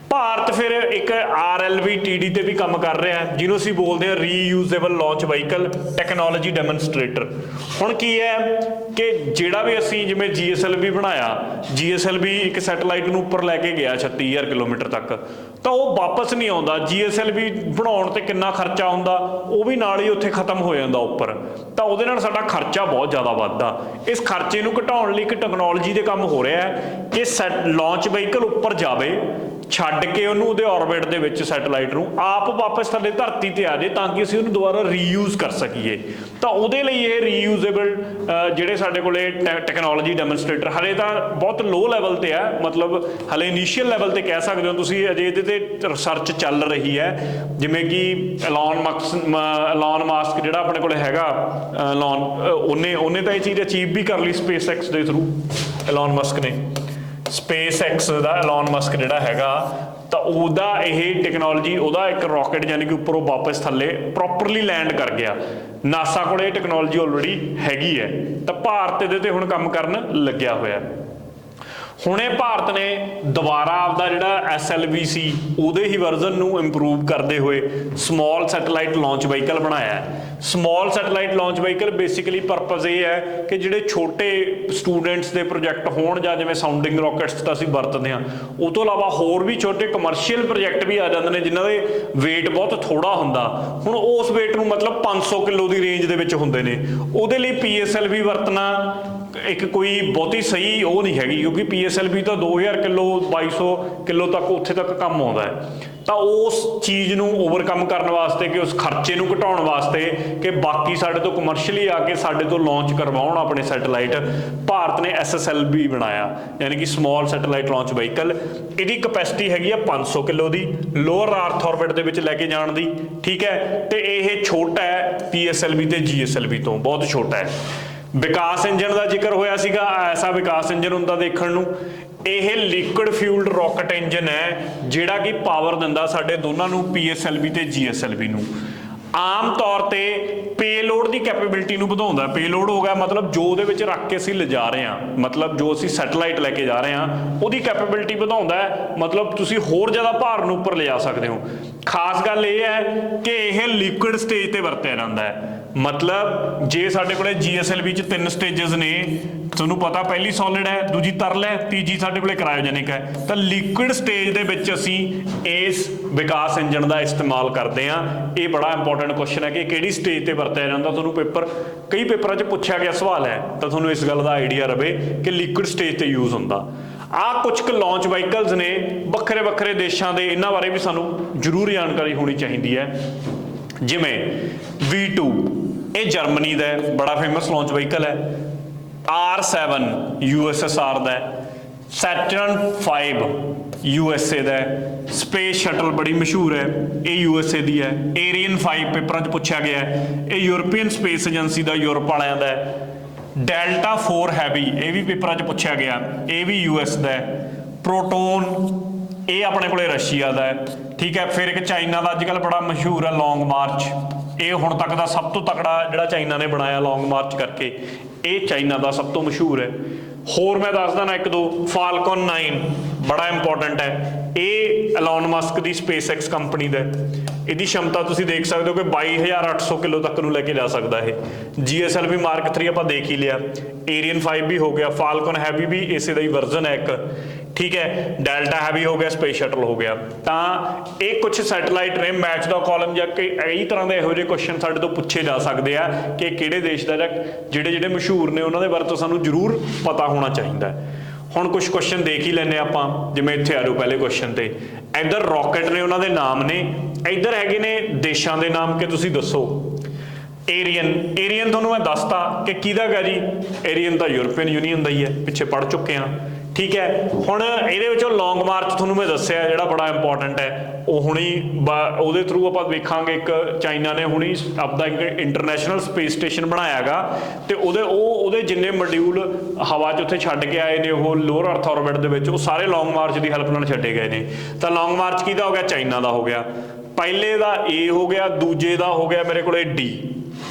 ਭਾਰਤ ਫਿਰ ਇੱਕ RLV-TD ਤੇ ਵੀ ਕੰਮ ਕਰ ਰਿਹਾ ਹੈ, ਜਿਹਨੂੰ ਅਸੀਂ ਬੋਲਦੇ ਹਾਂ ਰੀਯੂਜ਼ੇਬਲ ਲਾਂਚ ਵਹੀਕਲ ਟੈਕਨੋਲੋਜੀ ਡੈਮੋਨਸਟ੍ਰੇਟਰ। ਹੁਣ ਕੀ ਹੈ ਕਿ ਜਿਹੜਾ ਵੀ ਅਸੀਂ ਜਿਵੇਂ GSLV ਬਣਾਇਆ, GSLV ਇੱਕ ਸੈਟੇਲਾਈਟ ਨੂੰ ਉੱਪਰ ਲੈ ਕੇ ਗਿਆ 36000 ਕਿਲੋਮੀਟਰ ਤੱਕ, ਤਾਂ ਉਹ ਵਾਪਸ ਨਹੀਂ ਆਉਂਦਾ। GSLV ਬਣਾਉਣ ਤੇ ਕਿੰਨਾ ਖਰਚਾ ਹੁੰਦਾ ਉਹ ਵੀ ਨਾਲ ਹੀ ਉੱਥੇ ਖਤਮ ਹੋ ਜਾਂਦਾ ਉੱਪਰ। ਤਾਂ ਉਹਦੇ ਨਾਲ ਸਾਡਾ ਖਰਚਾ ਬਹੁਤ ਜ਼ਿਆਦਾ ਵੱਧਦਾ। ਇਸ ਖਰਚੇ ਨੂੰ ਘਟਾਉਣ ਲਈ ਇੱਕ ਟੈਕਨੋਲੋਜੀ ਦੇ ਕੰਮ ਹੋ ਰਿਹਾ ਹੈ ਕਿ ਲਾਂਚ ਵਹੀਕਲ ਉੱਪਰ ਜਾਵੇ, ਛੱਡ ਕੇ ਉਹਨੂੰ ਉਹਦੇ ਆਰਬਿਟ ਦੇ ਵਿੱਚ ਸੈਟੇਲਾਈਟ ਨੂੰ ਆਪ ਵਾਪਸ ਥੱਲੇ ਧਰਤੀ ਤੇ ਆ ਜਾਏ ਤਾਂ ਕਿ ਅਸੀਂ ਉਹਨੂੰ ਦੁਬਾਰਾ ਰੀਯੂਜ਼ ਕਰ ਸਕੀਏ। ਤਾਂ ਉਹਦੇ ਲਈ ਇਹ ਰੀਯੂਜ਼ੇਬਲ ਜਿਹੜੇ ਸਾਡੇ ਕੋਲੇ ਟੈਕਨੋਲੋਜੀ ਡੈਮੋਨਸਟ੍ਰੇਟਰ ਹਲੇ ਤਾਂ ਬਹੁਤ ਲੋ ਲੈਵਲ ਤੇ ਹੈ, ਮਤਲਬ ਹਲੇ ਇਨੀਸ਼ੀਅਲ ਲੈਵਲ ਤੇ ਕਹਿ ਸਕਦੇ ਹੋ ਤੁਸੀਂ। ਅਜੇ ਇਹਦੇ ਤੇ ਰਿਸਰਚ ਚੱਲ ਰਹੀ ਹੈ। ਜਿਵੇਂ ਕਿ ਐਲਨ ਮਾਸਕ ਜਿਹੜਾ ਆਪਣੇ ਕੋਲੇ ਹੈਗਾ, ਉਹਨੇ ਤਾਂ ਇਹ ਚੀਜ਼ ਅਚੀਵ ਵੀ ਕਰ ਲਈ SpaceX ਦੇ ਥਰੂ। ਐਲਨ ਮਸਕ ਨੇ SpaceX ਦਾ ਐਲਨ ਮਸਕ ਜਿਹੜਾ ਹੈਗਾ, ਤਾਂ ਉਹਦਾ ਇਹ ਟੈਕਨੋਲੋਜੀ, ਉਹਦਾ ਇੱਕ ਰਾਕਟ ਯਾਨੀ ਕਿ ਉੱਪਰੋਂ ਵਾਪਸ ਥੱਲੇ ਪ੍ਰੋਪਰਲੀ ਲੈਂਡ ਕਰ ਗਿਆ। ਨਾਸਾ ਕੋਲ ਇਹ ਟੈਕਨੋਲੋਜੀ ਆਲਰੇਡੀ ਹੈਗੀ ਹੈ। ਤਾਂ ਭਾਰਤ ਇਹਦੇ ਤੇ ਹੁਣ ਕੰਮ ਕਰਨ ਲੱਗਿਆ ਹੋਇਆ। ਹੁਣੇ ਭਾਰਤ ਨੇ ਦੁਬਾਰਾ ਆਪਦਾ ਜਿਹੜਾ SLV ਸੀ ਉਹਦੇ ਹੀ ਵਰਜ਼ਨ ਨੂੰ ਇੰਪਰੂਵ ਕਰਦੇ ਹੋਏ ਸਮਾਲ ਸੈਟੇਲਾਈਟ ਲਾਂਚ ਵਹੀਕਲ ਬਣਾਇਆ ਹੈ। Small satellite launch vehicle basically purpose ਇਹ ਹੈ ਕਿ ਜਿਹੜੇ ਛੋਟੇ ਸਟੂਡੈਂਟਸ ਦੇ ਪ੍ਰੋਜੈਕਟ ਹੋਣ, ਜਾਂ ਜਿਵੇਂ ਸਾਊਂਡਿੰਗ ਰੌਕਟਸ ਤਾਂ ਅਸੀਂ ਵਰਤਦੇ ਹਾਂ, ਉਹ ਤੋਂ ਇਲਾਵਾ ਹੋਰ ਵੀ ਛੋਟੇ ਕਮਰਸ਼ੀਅਲ ਪ੍ਰੋਜੈਕਟ ਵੀ ਆ ਜਾਂਦੇ ਨੇ ਜਿਨ੍ਹਾਂ ਦੇ weight ਬਹੁਤ ਥੋੜਾ ਹੁੰਦਾ। ਹੁਣ ਉਸ weight ਨੂੰ ਮਤਲਬ 500 ਕਿਲੋ ਦੀ ਰੇਂਜ ਦੇ ਵਿੱਚ ਹੁੰਦੇ ਨੇ, ਉਹਦੇ ਲਈ PSLV ਵਰਤਣਾ ਇੱਕ ਕੋਈ ਬਹੁਤੀ ਸਹੀ ਉਹ ਨਹੀਂ ਹੈਗੀ, ਕਿਉਂਕਿ PSLV ਤਾਂ 2000 ਕਿਲੋ 2200 ਕਿਲੋ ਤੱਕ ਉੱਥੇ ਤੱਕ ਕੰਮ ਆਉਂਦਾ ਹੈ। ਤਾਂ ਉਸ ਚੀਜ਼ ਨੂੰ ਓਵਰਕਮ ਕਰਨ ਵਾਸਤੇ, ਕਿ ਉਸ ਖਰਚੇ ਨੂੰ ਘਟਾਉਣ ਵਾਸਤੇ, ਕਿ ਬਾਕੀ ਸਾਡੇ ਤੋਂ ਕਮਰਸ਼ੀਅਲੀ ਆ ਕੇ ਸਾਡੇ ਤੋਂ ਲਾਂਚ ਕਰਵਾਉਣ ਆਪਣੇ ਸੈਟੇਲਾਈਟ, ਭਾਰਤ ਨੇ SSLV ਬਣਾਇਆ, ਯਾਨੀ ਕਿ ਸਮਾਲ ਸੈਟੇਲਾਈਟ ਲਾਂਚ ਵਹੀਕਲ। ਇਹਦੀ ਕਪੈਸਿਟੀ ਹੈਗੀ ਆ 500 ਕਿਲੋ ਦੀ, ਲੋਅਰ ਅਰਥ ਆਰਬਿਟ ਦੇ ਵਿੱਚ ਲੈ ਕੇ ਜਾਣ ਦੀ, ਠੀਕ ਹੈ। ਤੇ ਇਹ ਛੋਟਾ ਹੈ PSLV ਤੇ GSLV ਤੋਂ, ਬਹੁਤ ਛੋਟਾ ਹੈ। ਵਿਕਾਸ ਇੰਜਨ ਦਾ ਜ਼ਿਕਰ ਹੋਇਆ ਸੀਗਾ, ਐਸਾ ਵਿਕਾਸ ਇੰਜਨ ਹੁੰਦਾ ਦੇਖਣ ਨੂੰ। ਇਹ ਲਿਕੁਇਡ ਫਿਊਲਡ ਰੌਕਟ ਇੰਜਨ ਹੈ ਜਿਹੜਾ ਕਿ ਪਾਵਰ ਦਿੰਦਾ ਸਾਡੇ ਦੋਨਾਂ ਨੂੰ, PSLV ਤੇ GSLV ਨੂੰ। ਆਮ ਤੌਰ ਤੇ ਪੇਲੋਡ ਦੀ ਕੈਪੇਬਿਲਿਟੀ ਨੂੰ ਵਧਾਉਂਦਾ। ਪੇਲੋਡ ਹੋ ਗਿਆ ਮਤਲਬ ਜੋ ਉਹਦੇ ਵਿੱਚ ਰੱਖ ਕੇ ਅਸੀਂ ਲਿਜਾ ਰਹੇ ਹਾਂ, ਮਤਲਬ ਜੋ ਅਸੀਂ ਸੈਟੇਲਾਈਟ ਲੈ ਕੇ ਜਾ ਰਹੇ ਹਾਂ ਉਹਦੀ ਕੈਪੇਬਿਲਿਟੀ ਵਧਾਉਂਦਾ ਹੈ, ਮਤਲਬ ਤੁਸੀਂ ਹੋਰ ਜ਼ਿਆਦਾ ਭਾਰ ਨੂੰ ਉੱਪਰ ਲਿਜਾ ਸਕਦੇ ਹੋ। ਖਾਸ ਗੱਲ ਇਹ ਹੈ ਕਿ ਇਹ ਲਿਕੁਇਡ ਸਟੇਜ ਤੇ ਵਰਤਿਆ ਜਾਂਦਾ ਹੈ। ਮਤਲਬ ਜੇ ਸਾਡੇ ਕੋਲੇ GSLV 'ਚ 3 ਸਟੇਜਸ ਨੇ, ਤੁਹਾਨੂੰ ਪਤਾ ਪਹਿਲੀ ਸੋਲਿਡ ਹੈ, ਦੂਜੀ ਤਰਲ ਹੈ, ਤੀਜੀ ਸਾਡੇ ਕੋਲੇ ਕ੍ਰਾਇਓਜੈਨਿਕ ਹੈ। ਤਾਂ ਲਿਕੁਇਡ ਸਟੇਜ ਦੇ ਵਿੱਚ ਅਸੀਂ ਇਸ ਵਿਕਾਸ ਇੰਜਨ ਦਾ ਇਸਤੇਮਾਲ ਕਰਦੇ ਹਾਂ। ਇਹ ਬੜਾ ਇੰਪੋਰਟੈਂਟ ਕੁਐਸਚਨ ਹੈ ਕਿ ਕਿਹੜੀ ਸਟੇਜ ਤੇ ਵਰਤਿਆ ਜਾਂਦਾ। ਤੁਹਾਨੂੰ ਕਈ ਪੇਪਰਾਂ 'ਚ ਪੁੱਛਿਆ ਗਿਆ ਸਵਾਲ ਹੈ, ਤਾਂ ਤੁਹਾਨੂੰ ਇਸ ਗੱਲ ਦਾ ਆਈਡੀਆ ਰਵੇ ਕਿ ਲਿਕੁਇਡ ਸਟੇਜ ਤੇ ਯੂਜ਼ ਹੁੰਦਾ। ਆਹ ਕੁਝ ਕੁ ਲਾਂਚ ਵਾਹੀਕਲਸ ਨੇ ਵੱਖਰੇ ਵੱਖਰੇ ਦੇਸ਼ਾਂ ਦੇ, ਇਹਨਾਂ ਬਾਰੇ ਵੀ ਸਾਨੂੰ ਜ਼ਰੂਰ ਜਾਣਕਾਰੀ ਹੋਣੀ ਚਾਹੀਦੀ ਹੈ। ਜਿਵੇਂ V2, ਇਹ ਜਰਮਨੀ ਦਾ ਹੈ, ਬੜਾ ਫੇਮਸ ਲਾਂਚ ਵਹੀਕਲ ਹੈ। R7 USSR ਦਾ ਹੈ। Saturn 5 USA ਦਾ ਹੈ। ਸਪੇਸ ਸ਼ਟਲ ਬੜੀ ਮਸ਼ਹੂਰ ਹੈ, ਇਹ USA ਦੀ ਹੈ। Ariane 5 ਪੇਪਰਾਂ 'ਚ ਪੁੱਛਿਆ ਗਿਆ ਹੈ, ਇਹ ਯੂਰਪੀਅਨ ਸਪੇਸ ਏਜੰਸੀ ਦਾ, ਯੂਰਪ ਵਾਲਿਆਂ ਦਾ ਹੈ। Delta 4 ਹੈਵੀ, ਇਹ ਵੀ ਪੇਪਰਾਂ 'ਚ ਪੁੱਛਿਆ ਗਿਆ, ਇਹ ਵੀ US ਦਾ ਹੈ। ਪ੍ਰੋਟੋਨ, ਇਹ ਆਪਣੇ ਕੋਲੇ ਰਸ਼ੀਆ ਦਾ ਹੈ, ਠੀਕ ਹੈ। ਫਿਰ ਇੱਕ ਚਾਈਨਾ ਦਾ ਅੱਜ ਕੱਲ੍ਹ ਬੜਾ ਮਸ਼ਹੂਰ ਹੈ ਲੌਂਗ ਮਾਰਚ, ਇਹ ਹੁਣ ਤੱਕ ਦਾ ਸਭ ਤੋਂ ਤਕੜਾ ਜਿਹੜਾ ਚਾਈਨਾ ਨੇ ਬਣਾਇਆ ਲੌਂਗ ਮਾਰਚ ਕਰਕੇ, ਇਹ ਚਾਈਨਾ ਦਾ ਸਭ ਤੋਂ ਮਸ਼ਹੂਰ ਹੈ। ਹੋਰ ਮੈਂ ਦੱਸਦਾ ਨਾ ਇੱਕ ਦੋ, ਫਾਲਕਨ 9 ਬੜਾ ਇੰਪੋਰਟੈਂਟ ਹੈ, ਇਹ ਐਲੋਨ ਮਸਕ ਦੀ SpaceX ਕੰਪਨੀ ਦਾ। ਇਹਦੀ ਸ਼ਮਤਾ ਤੁਸੀਂ ਦੇਖ ਸਕਦੇ ਹੋ ਕਿ 22,800 ਕਿਲੋ ਤੱਕ ਨੂੰ ਲੈ ਕੇ ਜਾ ਸਕਦਾ ਇਹ। GSLV Mark 3 ਆਪਾਂ ਦੇਖ ਹੀ ਲਿਆ, Ariane 5 ਵੀ ਹੋ ਗਿਆ, ਫਾਲਕਨ ਹੈਵੀ ਵੀ ਇਸੇ ਦਾ ਹੀ ਵਰਜ਼ਨ ਹੈ ਇੱਕ, ਠੀਕ ਹੈ। ਡੈਲਟਾ ਹੈਵੀ ਹੋ ਗਿਆ, ਸਪੇਸ ਸ਼ਟਲ ਹੋ ਗਿਆ। ਤਾਂ ਇਹ ਕੁਝ ਸੈਟੇਲਾਈਟ ਨੇ। ਮੈਚ ਦਾ ਕਾਲਮ ਜਾਂ ਕਈ ਤਰ੍ਹਾਂ ਦੇ ਇਹੋ ਜਿਹੇ ਕੁਐਸਚਨ ਸਾਡੇ ਤੋਂ ਪੁੱਛੇ ਜਾ ਸਕਦੇ ਆ ਕਿ ਕਿਹੜੇ ਦੇਸ਼ ਦਾ, ਜਾਂ ਜਿਹੜੇ ਮਸ਼ਹੂਰ ਨੇ ਉਹਨਾਂ ਦੇ ਬਾਰੇ ਤਾਂ ਸਾਨੂੰ ਜ਼ਰੂਰ ਪਤਾ ਹੋਣਾ ਚਾਹੀਦਾ ਹੈ। ਹੁਣ ਕੁਝ ਕੁਐਸਚਨ ਦੇਖ ਹੀ ਲੈਂਦੇ ਆਪਾਂ, ਜਿਵੇਂ ਇੱਥੇ ਆ ਜਾਓ ਪਹਿਲੇ ਕੁਐਸਚਨ ਤੇ। ਇੱਧਰ ਰੌਕਟ ਨੇ, ਉਹਨਾਂ ਦੇ ਨਾਮ ਨੇ, ਇੱਧਰ ਹੈਗੇ ਨੇ ਦੇਸ਼ਾਂ ਦੇ ਨਾਮ, ਕਿ ਤੁਸੀਂ ਦੱਸੋ। ਏਰੀਅਨ ਤੁਹਾਨੂੰ ਮੈਂ ਦੱਸਤਾ ਕਿ ਕਿਹਦਾ ਹੈਗਾ ਜੀ, ਏਰੀਅਨ ਤਾਂ ਯੂਰਪੀਅਨ ਯੂਨੀਅਨ ਦਾ ਹੀ ਹੈ, ਪਿੱਛੇ ਪੜ੍ਹ ਚੁੱਕੇ ਹਾਂ, ਠੀਕ ਹੈ। ਹੁਣ ਇਹਦੇ ਵਿੱਚੋਂ ਲੌਂਗ ਮਾਰਚ ਤੁਹਾਨੂੰ ਮੈਂ ਦੱਸਿਆ ਜਿਹੜਾ ਬੜਾ ਇੰਪੋਰਟੈਂਟ ਹੈ, ਉਹ ਹੁਣੀ ਉਹਦੇ ਥਰੂ ਆਪਾਂ ਵੇਖਾਂਗੇ। ਇੱਕ ਚਾਈਨਾ ਨੇ ਹੁਣੀ ਆਪਦਾ ਇੱਕ ਇੰਟਰਨੈਸ਼ਨਲ ਸਪੇਸ ਸਟੇਸ਼ਨ ਬਣਾਇਆ ਗਾ, ਤੇ ਉਹਦੇ ਜਿੰਨੇ ਮੋਡਿਊਲ ਹਵਾ 'ਚ ਉੱਥੇ ਛੱਡ ਕੇ ਆਏ ਨੇ ਉਹ ਲੋਅਰ ਅਰਥ ਆਰਬਿਟ ਦੇ ਵਿੱਚ, ਉਹ ਸਾਰੇ ਲੌਂਗ ਮਾਰਚ ਦੀ ਹੈਲਪ ਨਾਲ ਛੱਡੇ ਗਏ ਨੇ। ਤਾਂ ਲੌਂਗ ਮਾਰਚ ਕਿਹਦਾ ਹੋ ਗਿਆ, ਚਾਈਨਾ ਦਾ ਹੋ ਗਿਆ। ਪਹਿਲੇ ਦਾ A ਹੋ ਗਿਆ, ਦੂਜੇ ਦਾ ਹੋ ਗਿਆ ਮੇਰੇ ਕੋਲੇ D,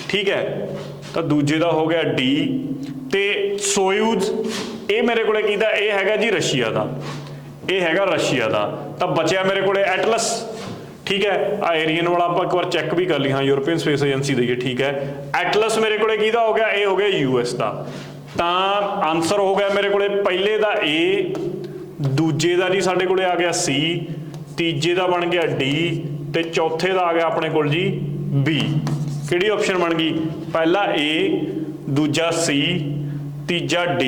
ਠੀਕ ਹੈ। ਤਾਂ ਦੂਜੇ ਦਾ ਹੋ ਗਿਆ D। ਤੇ ਸੋਯੂਜ਼, ਇਹ ਮੇਰੇ ਕੋਲੇ ਕਿਹਦਾ, ਇਹ ਹੈਗਾ ਜੀ ਰਸ਼ੀਆ ਦਾ, ਇਹ ਹੈਗਾ ਰਸ਼ੀਆ ਦਾ। ਤਾਂ ਬਚਿਆ ਮੇਰੇ ਕੋਲੇ ਐਟਲਸ, ਠੀਕ ਹੈ। ਆ ਏਰੀਅਨ ਵਾਲਾ ਆਪਾਂ ਇੱਕ ਵਾਰ ਚੈੱਕ ਵੀ ਕਰ ਲਈ, ਹਾਂ ਯੂਰਪੀਅਨ ਸਪੇਸ ਏਜੰਸੀ ਦੀ ਹੈ, ਠੀਕ ਹੈ। ਐਟਲਸ ਮੇਰੇ ਕੋਲੇ ਕਿਹਦਾ ਹੋ ਗਿਆ, ਇਹ ਹੋ ਗਿਆ US ਦਾ। ਤਾਂ ਆਨਸਰ ਹੋ ਗਿਆ ਮੇਰੇ ਕੋਲੇ ਪਹਿਲੇ ਦਾ A, ਦੂਜੇ ਦਾ ਜੀ ਸਾਡੇ ਕੋਲੇ ਆ ਗਿਆ C, ਤੀਜੇ ਦਾ ਬਣ ਗਿਆ D, ਤੇ ਚੌਥੇ ਦਾ ਆ ਗਿਆ ਆਪਣੇ ਕੋਲ ਜੀ B। ਕਿਹੜੀ ਆਪਸ਼ਨ ਬਣ ਗਈ, ਪਹਿਲਾ A, ਦੂਜਾ C, ਤੀਜਾ D,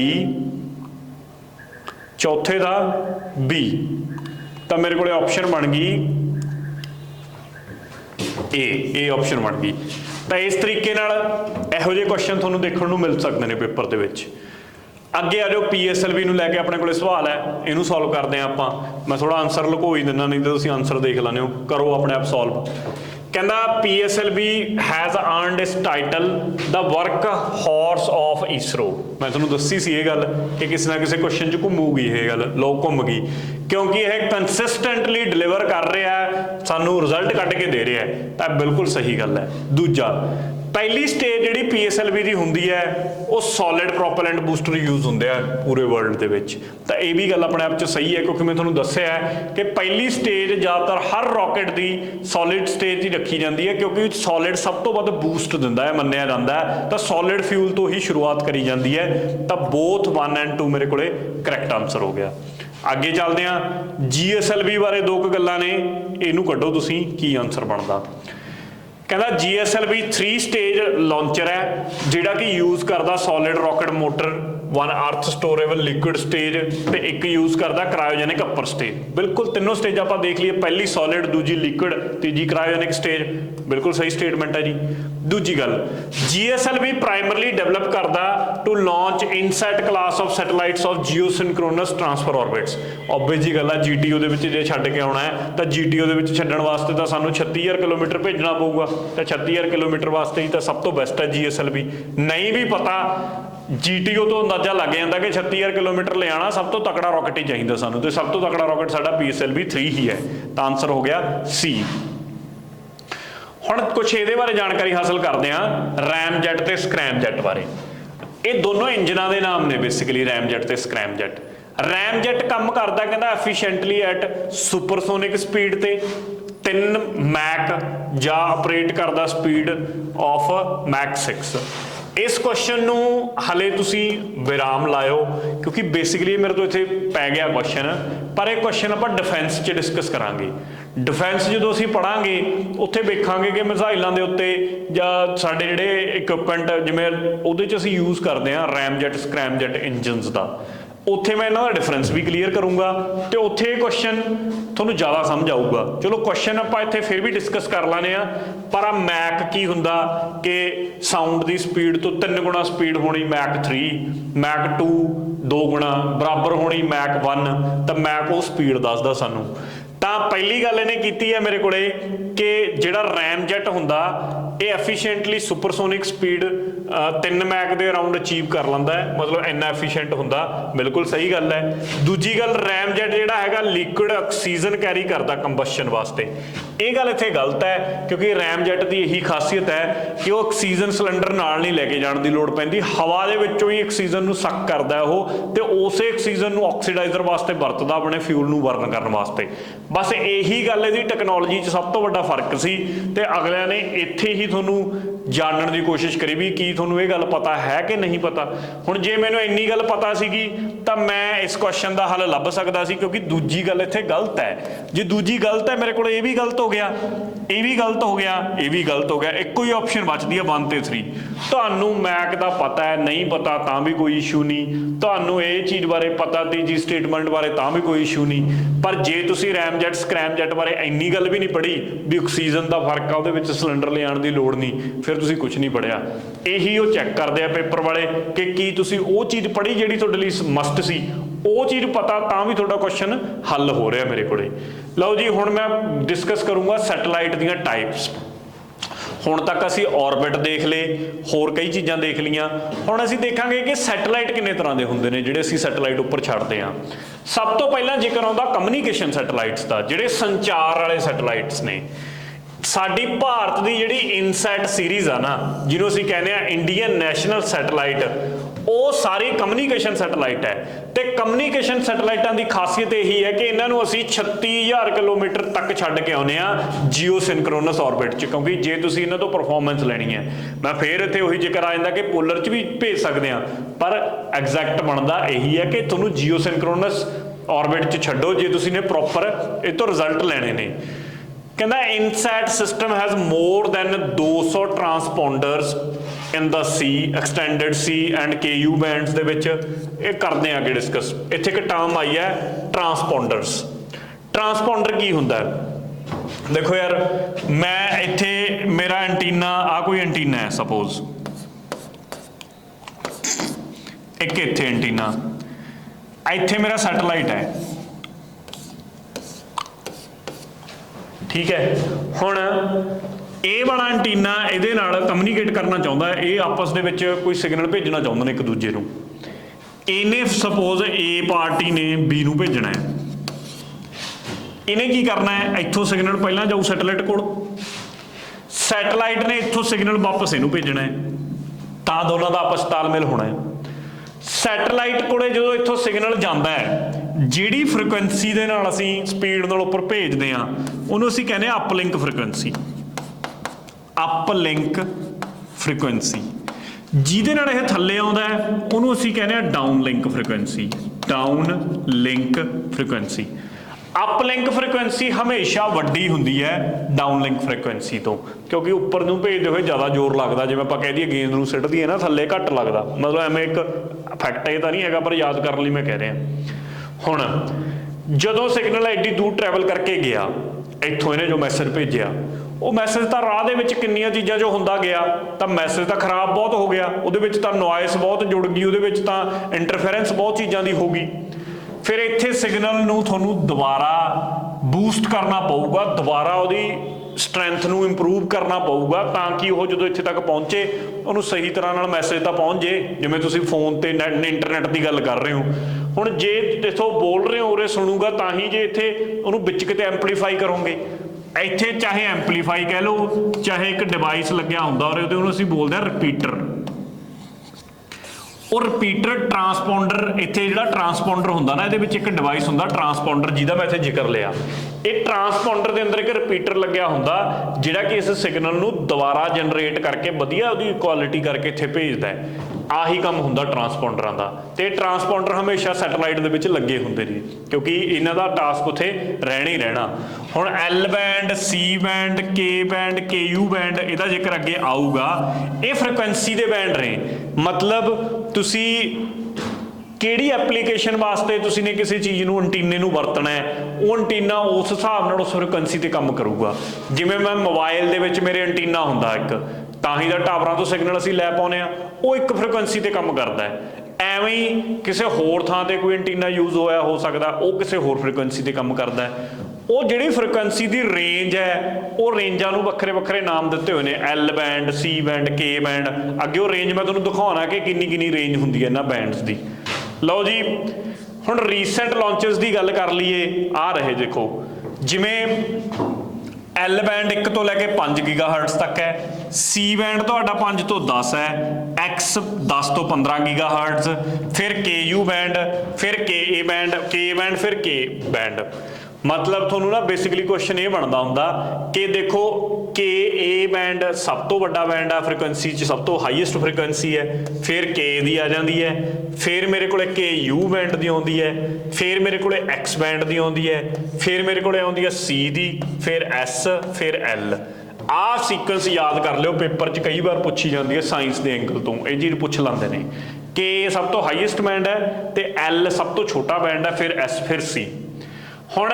ਚੌਥੇ ਦਾ B। ਤਾਂ ਮੇਰੇ ਕੋਲੇ ਆਪਸ਼ਨ ਬਣ ਗਈ A ਆਪਸ਼ਨ ਬਣ ਗਈ। ਤਾਂ ਇਸ ਤਰੀਕੇ ਨਾਲ ਇਹੋ ਜਿਹੇ ਕੁਐਸਚਨ ਤੁਹਾਨੂੰ ਦੇਖਣ ਨੂੰ ਮਿਲ ਸਕਦੇ ਨੇ ਪੇਪਰ ਦੇ ਵਿੱਚ। ਅੱਗੇ ਆ ਜਾਓ, PSLV ਨੂੰ ਲੈ ਕੇ ਆਪਣੇ ਕੋਲੇ ਸਵਾਲ ਹੈ, ਇਹਨੂੰ ਸੋਲਵ ਕਰਦੇ ਹਾਂ ਆਪਾਂ। ਮੈਂ ਥੋੜਾ ਆਨਸਰ ਲੁਕੋ ਹੀ ਦਿੰਦਾ, ਨਹੀਂ ਤਾਂ ਤੁਸੀਂ ਆਨਸਰ ਦੇਖ ਲੈਂਦੇ ਹੋ, ਕਰੋ ਆਪਣੇ ਆਪ ਸੋਲਵ। ਕਹਿੰਦਾ PSLV हैज़ अर्नड इस title the work horse of ISRO। मैं ਤੁਹਾਨੂੰ ਦੱਸੀ ਸੀ ਇਹ ਗੱਲ ਕਿ ਕਿਸੇ ਨਾ ਕਿਸੇ ਕੁਐਸਚਨ 'ਚ ਘੁੰਮੂਗੀ ਇਹ ਗੱਲ, ਲੋਕ ਘੁੰਮ ਗਈ, ਕਿਉਂਕਿ ਇਹ ਕੰਸਿਸਟੈਂਟਲੀ ਡਿਲੀਵਰ ਕਰ ਰਿਹਾ ਹੈ, ਸਾਨੂੰ ਰਿਜ਼ਲਟ ਕੱਢ ਕੇ ਦੇ ਰਿਹਾ ਹੈ। ਤਾਂ ਬਿਲਕੁਲ ਸਹੀ ਗੱਲ ਹੈ। ਦੂਜਾ, पहली स्टेज जिहड़ी PSLV दी हुंदी है वो सॉलिड प्रोपेलेंट बूस्टर यूज होंदे आ पूरे वर्ल्ड दे विच। तां ये भी गल अपने आप च सही है, क्योंकि मैं तुहानूं दस्सिआ है कि पहली स्टेज ज़्यादातर हर रॉकेट दी सॉलिड स्टेज ही रखी जाती है, क्योंकि सॉलिड सब तो वध बूस्ट दिंदा है मन्निआ जांदा है। तां सॉलिड फ्यूल तो ही शुरुआत करी जाती है। तां बोथ 1 and 2 मेरे कोले करैक्ट आंसर हो गया। अगे चलते हैं, GSLV बारे दो क गल्लां ने, इहनूं कड्ढो तुसीं की आंसर बनदा। कहता GSLV 3 स्टेज लॉन्चर है जिहड़ा कि यूज़ करदा सॉलिड रॉकेट मोटर, 1 अर्थ स्टोरेबल लिक्विड स्टेज ते एक यूज़ करदा क्रायोजेनिक अपर स्टेज। बिल्कुल तीनों स्टेज आप देख लिए, पहली सॉलिड, दूजी लिक्विड, तीजी क्रायोजेनिक स्टेज। बिल्कुल सही स्टेटमेंट है जी। दूजी गल, GSLV प्राइमरली डेवलप करदा to launch INSAT class of satellites of geosynchronous transfer orbits. Obvious जी गल है, GTO दे विच जे छड्ड के आउणा है तां GTO दे विच छड्डण वास्ते तां सानूं 36,000 किलोमीटर भेजना पऊगा, तां 36,000 किलोमीटर वास्ते ही तां सब तो बेस्ट है GSLV। नहीं भी पता GTO तो अंदाजा लग जाता कि 36,000 किलोमीटर ले आना, सब तो तकड़ा रॉकेट ही चाहिए सानूं, तो सब तो तकड़ा रॉकेट साडा PSLV 3 ही है। तो आंसर हो गया C। हुण कुछ ये बारे जानकारी हासिल करते हैं, रैमजेट ते स्क्रैमजेट बारे। ये दोनों इंजनां दे नाम ने बेसिकली, रैमजेट ते स्क्रैमजेट। रैमजेट काम करता कहता एफिशिएंटली एट सुपरसोनिक स्पीड ते 3 मैक या ऑपरेट करता स्पीड ऑफ मैक 6। इस क्वेश्चन नूं हले तुसी विराम लाओ, क्योंकि बेसिकली मेरे तो इत्थे पै गया क्वेश्चन, पर यह क्वेश्चन आपां डिफेंस च डिस्कस करांगे। डिफेंस जो असीं पढ़ांगे उत्थे वेखांगे कि मिसाइलों के उत्ते जां साडे जिहड़े इक्विपमेंट जिवें उहदे च असीं यूज़ करते हैं रैमजेट स्क्रैमजेट इंजनस का, उत्थे मैं इन्हां दा डिफरेंस भी क्लीयर करूँगा, तो उत्थे क्वेश्चन तुहानूं ज़्यादा समझ आऊगा। चलो क्वेश्चन आपां इत्थे फिर भी डिस्कस कर लैने आ, पर मैक की हुंदा कि साउंड की स्पीड तो 3 गुणा स्पीड होनी मैक 3, मैक 2 2 गुणा बराबर होनी मैक 1, तो मैक वो स्पीड दसदा सानूं। ਤਾਂ ਪਹਿਲੀ ਗੱਲ ਇਹਨੇ ਕੀਤੀ ਹੈ ਮੇਰੇ ਕੋਲੇ कि ਜਿਹੜਾ रैमजेट ਹੁੰਦਾ ਇਹ एफिशिएंटली सुपरसोनिक स्पीड 3 मैक के अराउंड अचीव कर लेंदा है, मतलब इन्ना एफिशिएंट ਹੁੰਦਾ। बिल्कुल सही गल है। दूजी गल, रैमजेट ਜਿਹੜਾ ਹੈਗਾ लिक्विड ऑक्सीजन कैरी करता कंबशन वास्ते। ਇਹ ਗੱਲ ਇੱਥੇ गलत है, क्योंकि रैमजेट की यही खासियत है कि वो ऑक्सीजन सिलेंडर नाल नहीं लैके जाण दी लोड़ पैंदी, हवा दे विचों ही ऑक्सीजन नूं सक करदा ਉਹ ਤੇ ਉਸੇ ऑक्सीजन नूं ऑक्सीडाइजर वास्ते वरतदा अपने फ्यूल नूं बर्न करन वास्ते। बस यही गल इहदी टैक्नोलॉजी च सब तो वड्डा फर्क सी, ते अगलियां ने इत्थे ही तुहानूं जानण दी कोशिश करी भी की तुहानूं ये गल पता है कि नहीं पता। हुण जे मैनूं इन्नी गल पता सीगी तां मैं इस क्वेश्चन का हल लभ सकदा सी, क्योंकि दूजी गल इत्थे गलत है। जे दूजी गलत है मेरे को ये भी गलत हो गया, ये भी गलत हो गया, ये भी गलत हो गया, एको ही ऑप्शन बचदी है 1 ते 3। तुहानूं मैक दा पता है, नहीं पता तां भी कोई इशू नहीं, तुहानूं ये चीज़ बारे पता, तीजी स्टेटमेंट बारे तां भी कोई इशू नहीं। पर जे तुसीं रैमजेट स्क्रैमजेट बारे इन्नी गल भी नहीं पढ़ी भी ऑक्सीजन का फर्क आ, उहदे विच सिलेंडर ले आउण दी लोड़ नहीं, फिर तुसीं कुछ नहीं पढ़िया। यही वो चैक करते हैं पेपर वाले कि की तुसीं वो चीज़ पढ़ी जिहड़ी तुहाडे लई मस्ट सी, वो चीज़ पता तां भी तुहाडा क्वेश्चन हल हो रहा मेरे कोले। लो जी, हुण मैं डिस्कस करूँगा सैटेलाइट दीयां टाइप्स। हुण तक असी ऑर्बिट देख ले, होर कई चीज़ां देख लियां, हुण असी देखांगे कि सैटेलाइट किन्ने तरह के हुंदे ने जिहड़े असी सैटेलाइट उपर छड्डदे हां। सब तो पहला जिक्र आउंदा कम्युनीकेशन सैटेलाइट्स का, जिहड़े संचार वाले सैटेलाइट्स ने। साडी भारत की जिहड़ी इनसैट सीरीज़ आ ना, जिन्हों असीं कहने आ इंडियन नैशनल सैटेलाइट, वो सारी कम्युनीकेशन सैटेलाइट है। तो कम्युनीकेशन सैटेलाइटां की खासियत यही है कि इन्हों असीं 36,000 किलोमीटर तक छड्ड के आउने आ जियोसिंक्रोनस ऑर्बिट च, क्योंकि जे तुसीं इन्हां तो परफॉर्मेंस लैनी है, मैं फिर इत्थे उही जिक्र आ जांदा कि पोलर च भी भेज सकते हैं, पर एग्जैक्ट बनता यही है कि तुहानूं जियोसिंक्रोनस ऑर्बिट च छड्डो जे तुसीं ने प्रॉपर इह तो रिजल्ट लैणे ने। कहता INSAT system has more than 200 transponders in the C, extended C and KU bands they which. ये करते हैं आगे डिस्कस। इत्थे एक टर्म आई है ट्रांसपोंडर्स। ट्रांसपोंडर की हुंदा है? देखो यार, मैं इत्थे मेरा एंटीना, आ कोई एंटीना है सपोज, एक इत्थे एंटीना, इत्थे मेरा सैटेलाइट है, ठीक है। हुण ये वाला एंटीना इहदे नाल कम्युनीकेट करना चाहुंदा है, ये आपस दे विच कोई सिग्नल भेजना चाहुंदे ने एक दूजे नूं। इहने सपोज A पार्टी ने B नूं भेजना है, इन्हें की करना है, इत्थों सिग्नल पहलां जाऊ सैटेलाइट कोल, ਸੈਟਲਾਈਟ ਨੇ ਇੱਥੋਂ ਸਿਗਨਲ ਵਾਪਸ ਇਹਨੂੰ ਭੇਜਣਾ ਹੈ, ਤਾਂ ਦੋਨਾਂ ਦਾ ਆਪਸ ਤਾਲਮੇਲ ਹੋਣਾ ਹੈ। ਸੈਟਲਾਈਟ ਕੋਲੇ ਜਦੋਂ ਇੱਥੋਂ ਸਿਗਨਲ ਜਾਂਦਾ ਹੈ, ਜਿਹੜੀ ਫ੍ਰੀਕੁਐਂਸੀ ਦੇ ਨਾਲ ਅਸੀਂ ਸਪੀਡ ਨਾਲ ਉੱਪਰ ਭੇਜਦੇ ਹਾਂ ਉਹਨੂੰ ਅਸੀਂ ਕਹਿੰਦੇ ਹਾਂ ਅਪਲਿੰਕ ਫ੍ਰੀਕੁਐਂਸੀ। ਅਪਲਿੰਕ ਫ੍ਰੀਕੁਐਂਸੀ ਜਿਹਦੇ ਨਾਲ ਇਹ ਥੱਲੇ ਆਉਂਦਾ ਹੈ ਉਹਨੂੰ ਅਸੀਂ ਕਹਿੰਦੇ ਹਾਂ downlink frequency. Downlink frequency. Uplink frequency ਹਮੇਸ਼ਾ ਵੱਡੀ ਹੁੰਦੀ ਹੈ ਡਾਊਨ ਲਿੰਕ ਫ੍ਰੀਕੁਐਂਸੀ ਤੋਂ, ਕਿਉਂਕਿ ਉੱਪਰ ਨੂੰ ਭੇਜਦੇ ਹੋਏ ਜ਼ਿਆਦਾ ਜ਼ੋਰ ਲੱਗਦਾ। ਜਿਵੇਂ ਆਪਾਂ ਕਹਿ ਦਈਏ ਗੇਂਦ ਨੂੰ ਸਿੱਟ ਦਈਏ ਨਾ, ਥੱਲੇ ਘੱਟ ਲੱਗਦਾ। ਮਤਲਬ ਐਵੇਂ ਇੱਕ ਫੈਕਟ ਇਹ ਤਾਂ ਨਹੀਂ ਹੈਗਾ, ਪਰ ਯਾਦ ਕਰਨ ਲਈ ਮੈਂ ਕਹਿ ਰਿਹਾ। ਹੁਣ ਜਦੋਂ ਸਿਗਨਲ ਐਡੀ ਦੂਰ ਟਰੈਵਲ ਕਰਕੇ ਗਿਆ, ਇੱਥੋਂ ਇਹਨੇ ਜੋ ਮੈਸੇਜ ਭੇਜਿਆ, ਉਹ ਮੈਸੇਜ ਤਾਂ ਰਾਹ ਦੇ ਵਿੱਚ ਕਿੰਨੀਆਂ ਚੀਜ਼ਾਂ ਜੋ ਹੁੰਦਾ ਗਿਆ, ਤਾਂ ਮੈਸੇਜ ਤਾਂ ਖਰਾਬ ਬਹੁਤ ਹੋ ਗਿਆ, ਉਹਦੇ ਵਿੱਚ ਤਾਂ ਨੋਇਸ ਬਹੁਤ ਜੁੜ ਗਈ, ਉਹਦੇ ਵਿੱਚ ਤਾਂ ਇੰਟਰਫੇਰੈਂਸ ਬਹੁਤ ਚੀਜ਼ਾਂ ਦੀ ਹੋ ਗਈ। ਫਿਰ ਇੱਥੇ ਸਿਗਨਲ ਨੂੰ ਤੁਹਾਨੂੰ ਦੁਬਾਰਾ ਬੂਸਟ ਕਰਨਾ ਪਊਗਾ, ਦੁਬਾਰਾ ਉਹਦੀ ਸਟਰੈਂਥ ਨੂੰ ਇੰਪਰੂਵ ਕਰਨਾ ਪਊਗਾ, ਤਾਂ ਕਿ ਉਹ ਜਦੋਂ ਇੱਥੇ ਤੱਕ ਪਹੁੰਚੇ ਉਹਨੂੰ ਸਹੀ ਤਰ੍ਹਾਂ ਨਾਲ ਮੈਸੇਜ ਤਾਂ ਪਹੁੰਚ ਜੇ। ਜਿਵੇਂ ਤੁਸੀਂ ਫੋਨ ਤੇ ਇੰਟਰਨੈਟ ਦੀ ਗੱਲ ਕਰ ਰਹੇ ਹੋ, ਹੁਣ ਜੇ ਇੱਥੋਂ ਬੋਲ ਰਹੇ ਹੋ ਉਰੇ ਸੁਣੂਗਾ ਤਾਂ ਹੀ, ਜੇ ਇੱਥੇ ਉਹਨੂੰ ਵਿੱਚ ਕਿਤੇ ਐਂਪਲੀਫਾਈ ਕਰੋਗੇ। ਇੱਥੇ ਚਾਹੇ ਐਂਪਲੀਫਾਈ ਕਹਿ ਲਓ, ਚਾਹੇ ਇੱਕ ਡਿਵਾਈਸ ਲੱਗਿਆ ਹੁੰਦਾ ਔਰ ਉਹਨੂੰ ਅਸੀਂ ਬੋਲਦੇ ਹਾਂ ਰਿਪੀਟਰ। ਉਹ ਰਿਪੀਟਰ ਟਰਾਂਸਪੌਂਡਰ, ਇੱਥੇ ਜਿਹੜਾ ਟਰਾਂਸਪੌਂਡਰ ਹੁੰਦਾ ਨਾ, ਇਹਦੇ ਵਿੱਚ ਇੱਕ ਡਿਵਾਈਸ ਹੁੰਦਾ ਟਰਾਂਸਪੌਂਡਰ, ਜਿਹਦਾ ਮੈਂ ਇੱਥੇ ਜ਼ਿਕਰ ਲਿਆ। ਇਹ ਟਰਾਂਸਪੌਂਡਰ ਦੇ ਅੰਦਰ ਇੱਕ ਰਿਪੀਟਰ ਲੱਗਿਆ ਹੁੰਦਾ, ਜਿਹੜਾ ਕਿ ਇਸ ਸਿਗਨਲ ਨੂੰ ਦੁਬਾਰਾ ਜਨਰੇਟ ਕਰਕੇ ਵਧੀਆ ਉਹਦੀ ਕੁਆਲਿਟੀ ਕਰਕੇ ਇੱਥੇ ਭੇਜਦਾ ਹੈ। ਆਹੀ ਕੰਮ ਹੁੰਦਾ ਟਰਾਂਸਪੌਂਡਰਾਂ ਦਾ, ਤੇ ਟਰਾਂਸਪੌਂਡਰ ਹਮੇਸ਼ਾ ਸੈਟਲਾਈਟ ਦੇ ਵਿੱਚ ਲੱਗੇ ਹੁੰਦੇ ਨੇ, ਕਿਉਂਕਿ ਇਹਨਾਂ ਦਾ ਟਾਸਕ ਉੱਥੇ ਰਹਿਣਾ ਹੀ ਰਹਿਣਾ। ਹੁਣ ਐਲ ਬੈਂਡ, ਸੀ ਬੈਂਡ, ਕੇ ਬੈਂਡ, KU ਬੈਂਡ, ਇਹਦਾ ਜ਼ਿਕਰ ਅੱਗੇ ਆਊਗਾ। ਇਹ ਫ੍ਰੀਕੁਐਂਸੀ ਦੇ ਬੈਂਡ ਨੇ। ਮਤਲਬ ਤੁਸੀਂ ਕਿਹੜੀ ਐਪਲੀਕੇਸ਼ਨ ਵਾਸਤੇ ਤੁਸੀਂ ਨੇ ਕਿਸੇ ਚੀਜ਼ ਨੂੰ, ਐਂਟੀਨੇ ਨੂੰ ਵਰਤਣਾ ਹੈ, ਉਹ ਐਂਟੀਨਾ ਉਸ ਹਿਸਾਬ ਨਾਲ ਉਸ ਫ੍ਰੀਕੁਐਂਸੀ ਤੇ ਕੰਮ ਕਰੂਗਾ। ਜਿਵੇਂ ਮੈਂ ਮੋਬਾਈਲ ਦੇ ਵਿੱਚ ਮੇਰੇ ਐਂਟੀਨਾ ਹੁੰਦਾ ਇੱਕ, ਤਾਂ ਹੀ ਦਾ ਟਾਵਰਾਂ ਤੋਂ ਸਿਗਨਲ ਅਸੀਂ ਲੈ ਪਾਉਂਦੇ ਆ, ਉਹ ਇੱਕ ਫ੍ਰੀਕੁਐਂਸੀ ਤੇ ਕੰਮ ਕਰਦਾ ਹੈ। ਐਵੇਂ ਹੀ ਕਿਸੇ ਹੋਰ ਥਾਂ ਤੇ ਕੋਈ ਐਂਟੀਨਾ ਯੂਜ਼ ਹੋਇਆ ਹੋ ਸਕਦਾ, ਉਹ ਕਿਸੇ ਹੋਰ ਫ੍ਰੀਕੁਐਂਸੀ ਤੇ ਕੰਮ ਕਰਦਾ ਹੈ। ਉਹ ਜਿਹੜੀ ਫ੍ਰੀਕੁਐਂਸੀ ਦੀ ਰੇਂਜ ਹੈ, ਉਹ ਰੇਂਜਾਂ ਨੂੰ ਵੱਖਰੇ ਵੱਖਰੇ ਨਾਮ ਦਿੱਤੇ ਹੋਏ ਨੇ, ਐਲ ਬੈਂਡ, ਸੀ ਬੈਂਡ, ਕੇ ਬੈਂਡ। ਅੱਗੇ ਉਹ ਰੇਂਜ ਮੈਂ ਤੁਹਾਨੂੰ ਦਿਖਾਉਣਾ ਕਿ ਕਿੰਨੀ ਕਿੰਨੀ ਰੇਂਜ ਹੁੰਦੀ ਹੈ ਇਹਨਾਂ ਬੈਂਡਸ ਦੀ। ਲਓ ਜੀ, ਹੁਣ ਰੀਸੈਂਟ ਲਾਂਚਸ ਦੀ ਗੱਲ ਕਰ ਲਈਏ। ਆ ਰਹੇ ਦੇਖੋ, ਜਿਵੇਂ ਐਲ ਬੈਂਡ 1 ਤੋਂ ਲੈ ਕੇ 5 ਗੀਗਾਹਰਟਜ਼ ਤੱਕ ਹੈ, ਸੀ ਬੈਂਡ ਤੁਹਾਡਾ 5 ਤੋਂ 10 ਹੈ, ਐਕਸ 10 ਤੋਂ 15 ਗੀਗਾਹਰਟਜ਼, ਫਿਰ KU ਬੈਂਡ, ਫਿਰ KA ਬੈਂਡ, K ਬੈਂਡ, ਫਿਰ K ਬੈਂਡ। ਮਤਲਬ ਤੁਹਾਨੂੰ ਨਾ ਬੇਸਿਕਲੀ ਕੁਐਸਚਨ ਇਹ ਬਣਦਾ ਹੁੰਦਾ ਕਿ ਦੇਖੋ, KA ਬੈਂਡ ਸਭ ਤੋਂ ਵੱਡਾ ਬੈਂਡ ਆ, ਫ੍ਰੀਕੁਐਂਸੀ 'ਚ ਸਭ ਤੋਂ ਹਾਈਐਸਟ ਫ੍ਰੀਕੁਐਂਸੀ ਹੈ। ਫਿਰ K ਦੀ ਆ ਜਾਂਦੀ ਹੈ, ਫਿਰ ਮੇਰੇ ਕੋਲੇ KU ਬੈਂਡ ਦੀ ਆਉਂਦੀ ਹੈ, ਫਿਰ ਮੇਰੇ ਕੋਲੇ X ਬੈਂਡ ਦੀ ਆਉਂਦੀ ਹੈ, ਫਿਰ ਮੇਰੇ ਕੋਲੇ ਆਉਂਦੀ ਹੈ C ਦੀ, ਫਿਰ S, ਫਿਰ L। ਆਹ ਸੀਕੁਐਂਸ ਯਾਦ ਕਰ ਲਿਓ, ਪੇਪਰ 'ਚ ਕਈ ਵਾਰ ਪੁੱਛੀ ਜਾਂਦੀ ਹੈ ਸਾਇੰਸ ਦੇ ਐਂਗਲ ਤੋਂ, ਇਹ ਚੀਜ਼ ਪੁੱਛ ਲੈਂਦੇ ਨੇ। K ਸਭ ਤੋਂ ਹਾਈਐਸਟ ਬੈਂਡ ਹੈ, ਤੇ L ਸਭ ਤੋਂ ਛੋਟਾ ਬੈਂਡ ਹੈ, ਫਿਰ S, ਫਿਰ C। ਹੁਣ